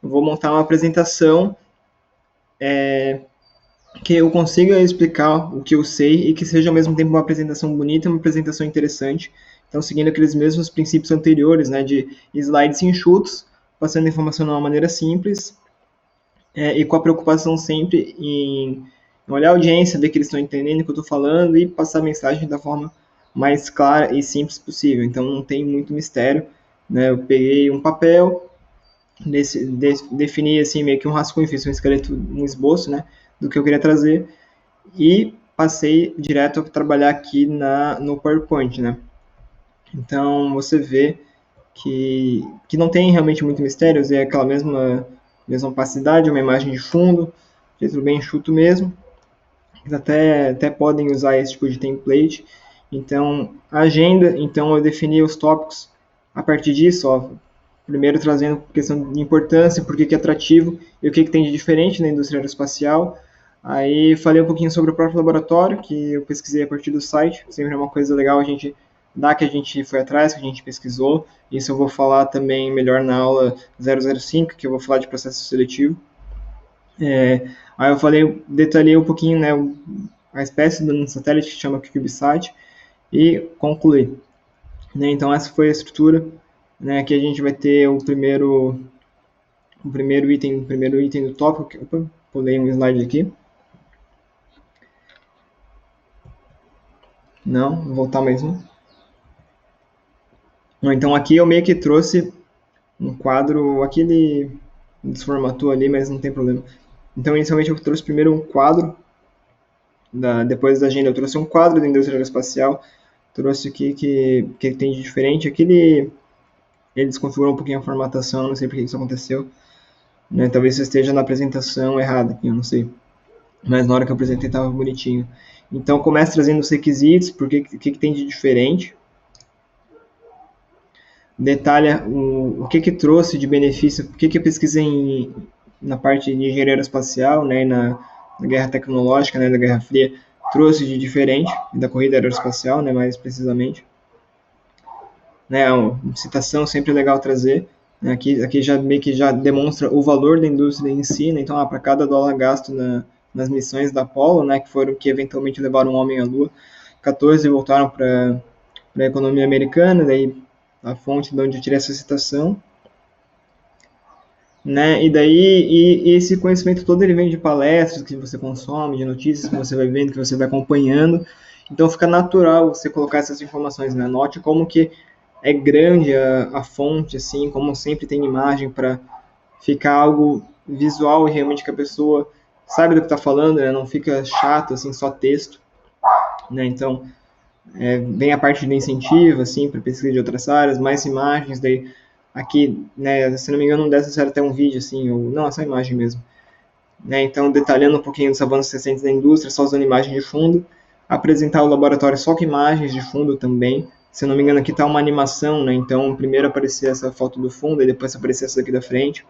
eu vou montar uma apresentação que eu consiga explicar o que eu sei e que seja ao mesmo tempo uma apresentação bonita e uma apresentação interessante. Então, seguindo aqueles mesmos princípios anteriores, né, de slides enxutos, passando informação de uma maneira simples, e com a preocupação sempre em olhar a audiência, ver que eles estão entendendo o que eu estou falando e passar a mensagem da forma mais clara e simples possível. Então, não tem muito mistério, né? Eu peguei um papel, defini assim meio que um rascunho, fiz um esqueleto, um esboço, né, do que eu queria trazer e passei direto a trabalhar aqui no PowerPoint, né? Então você vê que não tem realmente muito mistério, é aquela mesma opacidade, uma imagem de fundo, título bem enxuto mesmo. Eles até podem usar esse tipo de template. Então, a agenda, então eu defini os tópicos a partir disso, ó, primeiro trazendo questão de importância, por que é atrativo e o que tem de diferente na indústria aeroespacial. Aí falei um pouquinho sobre o próprio laboratório, que eu pesquisei a partir do site, sempre é uma coisa legal a gente dar que a gente foi atrás, que a gente pesquisou. Isso eu vou falar também melhor na aula 005, que eu vou falar de processo seletivo. Aí eu detalhei um pouquinho, né, a espécie do satélite que se chama CubeSat e concluí. Né, então essa foi a estrutura, né, aqui a gente vai ter o primeiro item do tópico. Opa, pulei um slide aqui. Não, vou voltar mais um. Então aqui eu meio que trouxe um quadro, aqui ele desformatou ali, mas não tem problema. Então inicialmente eu trouxe primeiro um quadro, depois da agenda eu trouxe um quadro da indústria aeroespacial, trouxe o que tem de diferente. Aqui ele desconfigurou um pouquinho a formatação, não sei por que isso aconteceu. Né? Talvez isso esteja na apresentação errada aqui, eu não sei. Mas na hora que eu apresentei estava bonitinho. Então começa trazendo os requisitos, o que tem de diferente. Detalha o que trouxe de benefício, por que a pesquisa na parte de engenharia aeroespacial, né, na guerra tecnológica, né, da Guerra Fria, trouxe de diferente, da corrida aeroespacial, né, mais precisamente. Né, uma citação sempre legal trazer. Né, aqui já meio que já demonstra o valor da indústria em si, né, então para cada dólar gasto nas missões da Apollo, né, que foram que eventualmente levaram um homem à Lua, 14 voltaram para a economia americana, daí a fonte de onde eu tirei essa citação. Né? E daí esse conhecimento todo ele vem de palestras que você consome, de notícias que você vai vendo, que você vai acompanhando. Então fica natural você colocar essas informações, né? Note como que é grande a fonte, assim, como sempre tem imagem para ficar algo visual e realmente que a pessoa sabe do que está falando, né? Não fica chato, assim, só texto. Né? Então, vem a parte de incentivo, assim, para pesquisa de outras áreas, mais imagens, daí aqui, né, se não me engano, não deve ser até um vídeo, assim, ou não, é só imagem mesmo. Né, então, detalhando um pouquinho dos avanços recentes da indústria, só usando imagem de fundo, apresentar o laboratório só com imagens de fundo também. Se não me engano, aqui está uma animação, né, então primeiro aparecia essa foto do fundo, e depois aparecia essa daqui da frente.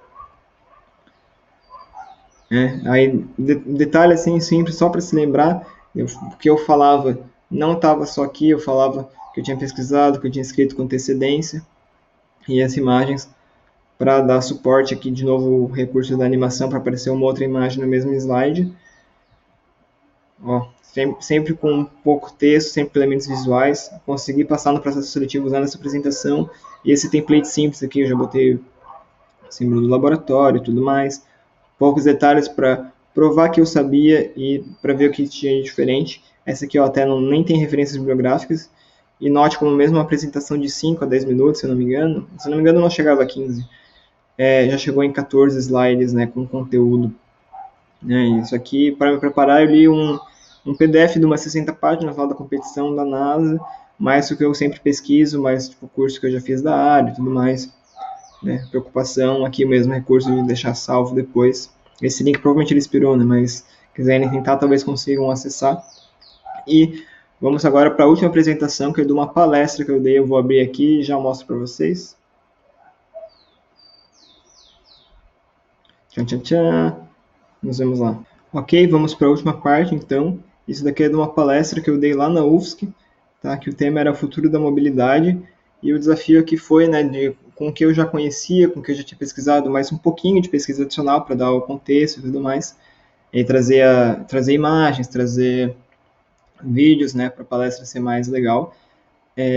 Aí, detalhe assim, simples, só para se lembrar, o que eu falava não estava só aqui, eu falava que eu tinha pesquisado, que eu tinha escrito com antecedência, e as imagens para dar suporte aqui de novo o recurso da animação para aparecer uma outra imagem no mesmo slide. Ó, sempre com pouco texto, sempre elementos visuais. Consegui passar no processo seletivo usando essa apresentação e esse template simples aqui, eu já botei o símbolo do laboratório e tudo mais. Poucos detalhes para provar que eu sabia e para ver o que tinha de diferente. Essa aqui ó, até nem tem referências bibliográficas. E note como mesmo uma apresentação de 5 a 10 minutos, se eu não me engano. Se eu não me engano, não chegava a 15. Já chegou em 14 slides, né, com conteúdo. Isso aqui, para me preparar, eu li um PDF de umas 60 páginas lá da competição da NASA, mais o que eu sempre pesquiso, mais tipo, curso que eu já fiz da área e tudo mais. Né, preocupação, aqui mesmo, recurso de deixar salvo depois. Esse link provavelmente ele expirou, né, mas quiserem tentar, talvez consigam acessar. E vamos agora para a última apresentação, que é de uma palestra que eu dei, eu vou abrir aqui e já mostro para vocês. Tchan, tchan, tchan. Nos vemos lá. Ok, vamos para a última parte, então. Isso daqui é de uma palestra que eu dei lá na UFSC, tá? Que o tema era o futuro da mobilidade, e o desafio aqui foi, né, com o que eu já conhecia, com o que eu já tinha pesquisado, mais um pouquinho de pesquisa adicional para dar o contexto e tudo mais, E trazer imagens, trazer vídeos, né, para a palestra ser mais legal.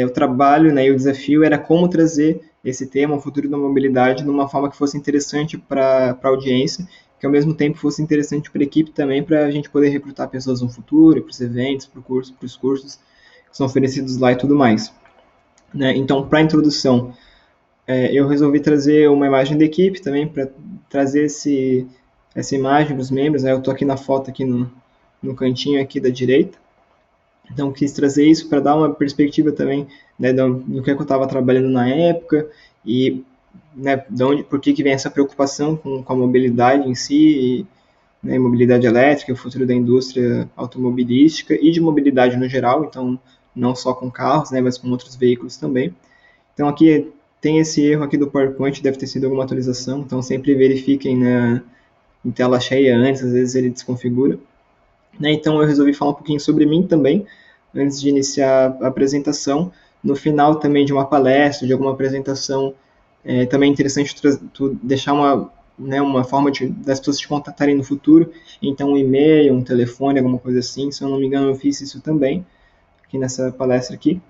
O trabalho, né, e o desafio era como trazer esse tema, o futuro da mobilidade, de uma forma que fosse interessante para a audiência, que ao mesmo tempo fosse interessante para a equipe também, para a gente poder recrutar pessoas no futuro, para os eventos, para os cursos que são oferecidos lá e tudo mais. Né? Então, para a introdução, eu resolvi trazer uma imagem da equipe também, para trazer essa imagem dos membros. Né? Eu estou aqui na foto, aqui no cantinho aqui da direita. Então, quis trazer isso para dar uma perspectiva também, né, do que eu estava trabalhando na época e, né, por que vem essa preocupação com a mobilidade em si, e, né, mobilidade elétrica, o futuro da indústria automobilística e de mobilidade no geral, então não só com carros, né, mas com outros veículos também. Então, aqui tem esse erro aqui do PowerPoint, deve ter sido alguma atualização, então sempre verifiquem, né, em tela cheia antes, às vezes ele desconfigura. Né, então eu resolvi falar um pouquinho sobre mim também, antes de iniciar a apresentação. No final também de uma palestra, de alguma apresentação, também é interessante deixar uma forma das pessoas te contatarem no futuro, então um e-mail, um telefone, alguma coisa assim. Se eu não me engano, eu fiz isso também, aqui nessa palestra aqui.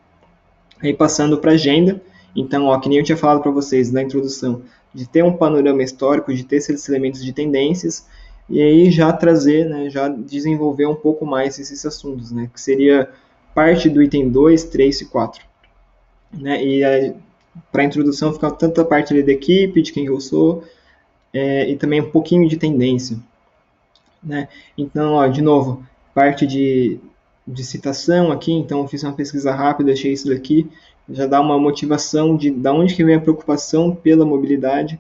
Aí passando para a agenda, então, que nem eu tinha falado para vocês na introdução, de ter um panorama histórico, de ter esses elementos de tendências, e aí já trazer, né, já desenvolver um pouco mais esses assuntos, né, que seria parte do item 2, 3 e 4. Né, e para a introdução fica tanto a parte ali da equipe, de quem eu sou, e também um pouquinho de tendência. Né? Então, de novo, parte de citação aqui, então eu fiz uma pesquisa rápida, achei isso daqui, já dá uma motivação de onde que vem a preocupação pela mobilidade,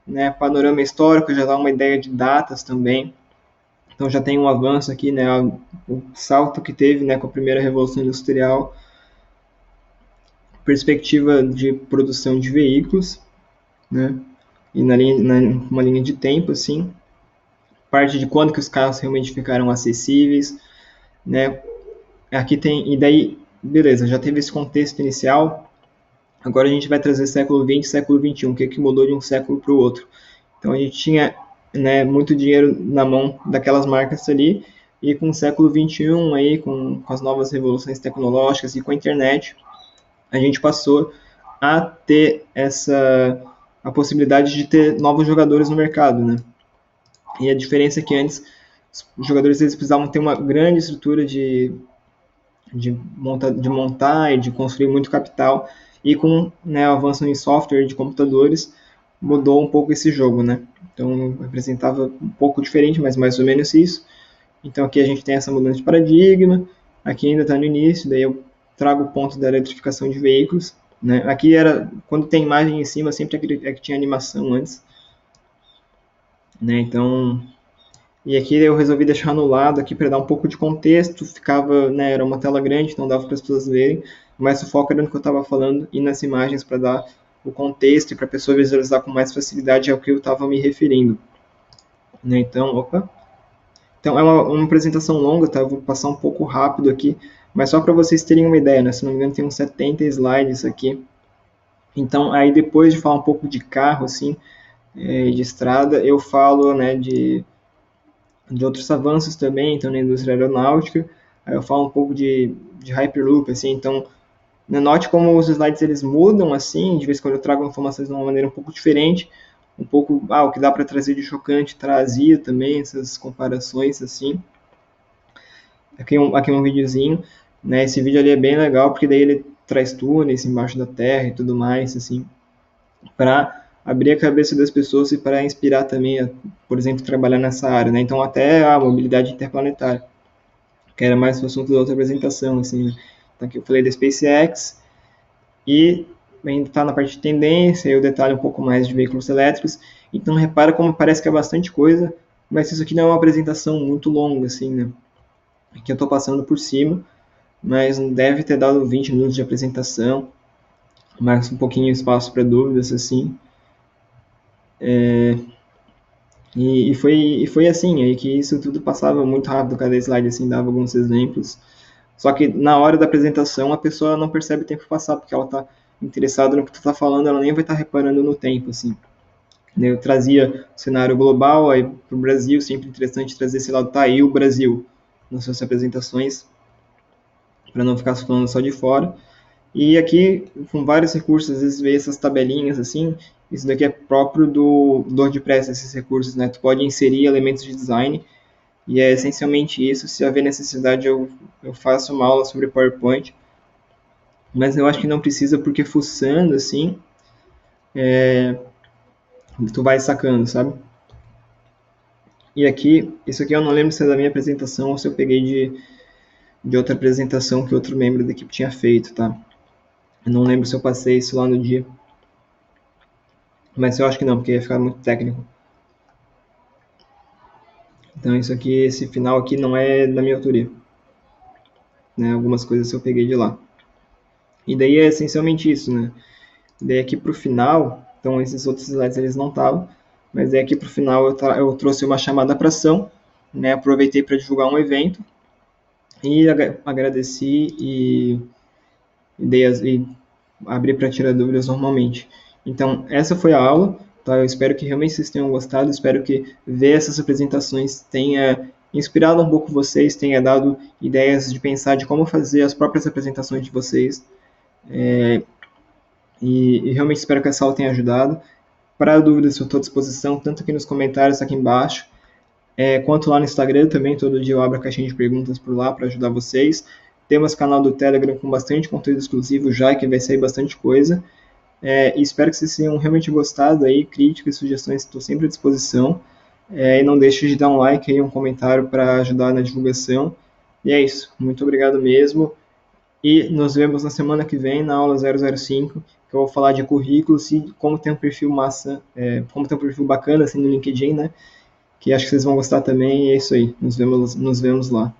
né? Panorama histórico já dá uma ideia de datas também, então já tem um avanço aqui, né? O salto que teve, né, com a primeira revolução industrial, perspectiva de produção de veículos, né? E uma linha de tempo, assim, parte de quando que os carros realmente ficaram acessíveis, né? Aqui tem, e daí, beleza, já teve esse contexto inicial, agora a gente vai trazer século XX e século XXI, o que mudou de um século para o outro. Então a gente tinha, né, muito dinheiro na mão daquelas marcas ali, e com o século XXI, aí, com as novas revoluções tecnológicas e com a internet, a gente passou a ter a possibilidade de ter novos jogadores no mercado, né? E a diferença é que antes os jogadores eles precisavam ter uma grande estrutura de montar e de construir muito capital, e com, né, o avanço em software de computadores mudou um pouco esse jogo, né? Então representava um pouco diferente, mas mais ou menos isso. Então aqui a gente tem essa mudança de paradigma, aqui ainda está no início, daí eu trago o ponto da eletrificação de veículos, né? Aqui era, quando tem imagem em cima, sempre é que tinha animação antes, né? Então, e aqui eu resolvi deixar no lado aqui para dar um pouco de contexto, ficava, né, era uma tela grande, então dava para as pessoas verem, mas o foco era no que eu estava falando e nas imagens para dar o contexto e para a pessoa visualizar com mais facilidade ao que eu estava me referindo. Né? Então é uma apresentação longa, tá? Eu vou passar um pouco rápido aqui, mas só para vocês terem uma ideia, né? Se não me engano tem uns 70 slides aqui. Então aí depois de falar um pouco de carro, assim, de estrada, eu falo, né, de outros avanços também, então na indústria aeronáutica. Aí eu falo um pouco de Hyperloop, assim, então note como os slides eles mudam, assim, de vez em quando eu trago informações de uma maneira um pouco diferente, um pouco, o que dá para trazer de chocante trazia também, essas comparações, assim. Aqui um videozinho, né, esse vídeo ali é bem legal, porque daí ele traz túneis embaixo da terra e tudo mais, assim, para abrir a cabeça das pessoas e para inspirar também, por exemplo, trabalhar nessa área, né? Então até a mobilidade interplanetária, que era mais o assunto da outra apresentação, assim, né? Então aqui eu falei da SpaceX e ainda está na parte de tendência, eu detalho um pouco mais de veículos elétricos, então repara como parece que é bastante coisa, mas isso aqui não é uma apresentação muito longa, assim, né? Aqui eu estou passando por cima, mas deve ter dado 20 minutos de apresentação, mais um pouquinho de espaço para dúvidas, assim. E foi assim, aí que isso tudo passava muito rápido, cada slide assim dava alguns exemplos. Só que na hora da apresentação a pessoa não percebe o tempo passar, porque ela está interessada no que tu está falando, ela nem vai estar reparando no tempo, assim. né? Eu trazia o cenário global aí para o Brasil, sempre interessante trazer esse lado, tá aí o Brasil nas suas apresentações, para não ficar falando só de fora. E aqui, com vários recursos, às vezes vê essas tabelinhas assim, isso daqui é próprio do WordPress, esses recursos, né? Tu pode inserir elementos de design, e é essencialmente isso. Se haver necessidade, eu faço uma aula sobre PowerPoint, mas eu acho que não precisa, porque fuçando assim, tu vai sacando, sabe? E aqui, isso aqui eu não lembro se é da minha apresentação ou se eu peguei de outra apresentação que outro membro da equipe tinha feito, tá? Eu não lembro se eu passei isso lá no dia, mas eu acho que não, porque ia ficar muito técnico. Então isso aqui, esse final aqui não é da minha autoria, né? Algumas coisas eu peguei de lá. E daí é essencialmente isso, né? E daí aqui pro final, então esses outros slides eles não estavam, mas daí aqui pro final eu trouxe uma chamada para ação, né? Aproveitei para divulgar um evento e agradeci e abri para tirar dúvidas normalmente. Então essa foi a aula. Tá? Eu espero que realmente vocês tenham gostado, espero que ver essas apresentações tenha inspirado um pouco vocês, tenha dado ideias de pensar de como fazer as próprias apresentações de vocês. E realmente espero que essa aula tenha ajudado. Para dúvidas, eu estou à disposição, tanto aqui nos comentários, aqui embaixo, quanto lá no Instagram também. Todo dia eu abro a caixinha de perguntas por lá para ajudar vocês. Temos canal do Telegram com bastante conteúdo exclusivo já, que vai sair bastante coisa. E espero que vocês tenham realmente gostado aí. Críticas e sugestões, estou sempre à disposição. E não deixe de dar um like e um comentário para ajudar na divulgação. E é isso. Muito obrigado mesmo. E nos vemos na semana que vem, na aula 005, que eu vou falar de currículos e como ter um perfil massa, como ter um perfil bacana assim no LinkedIn, né? Que acho que vocês vão gostar também. E é isso aí. Nos vemos lá.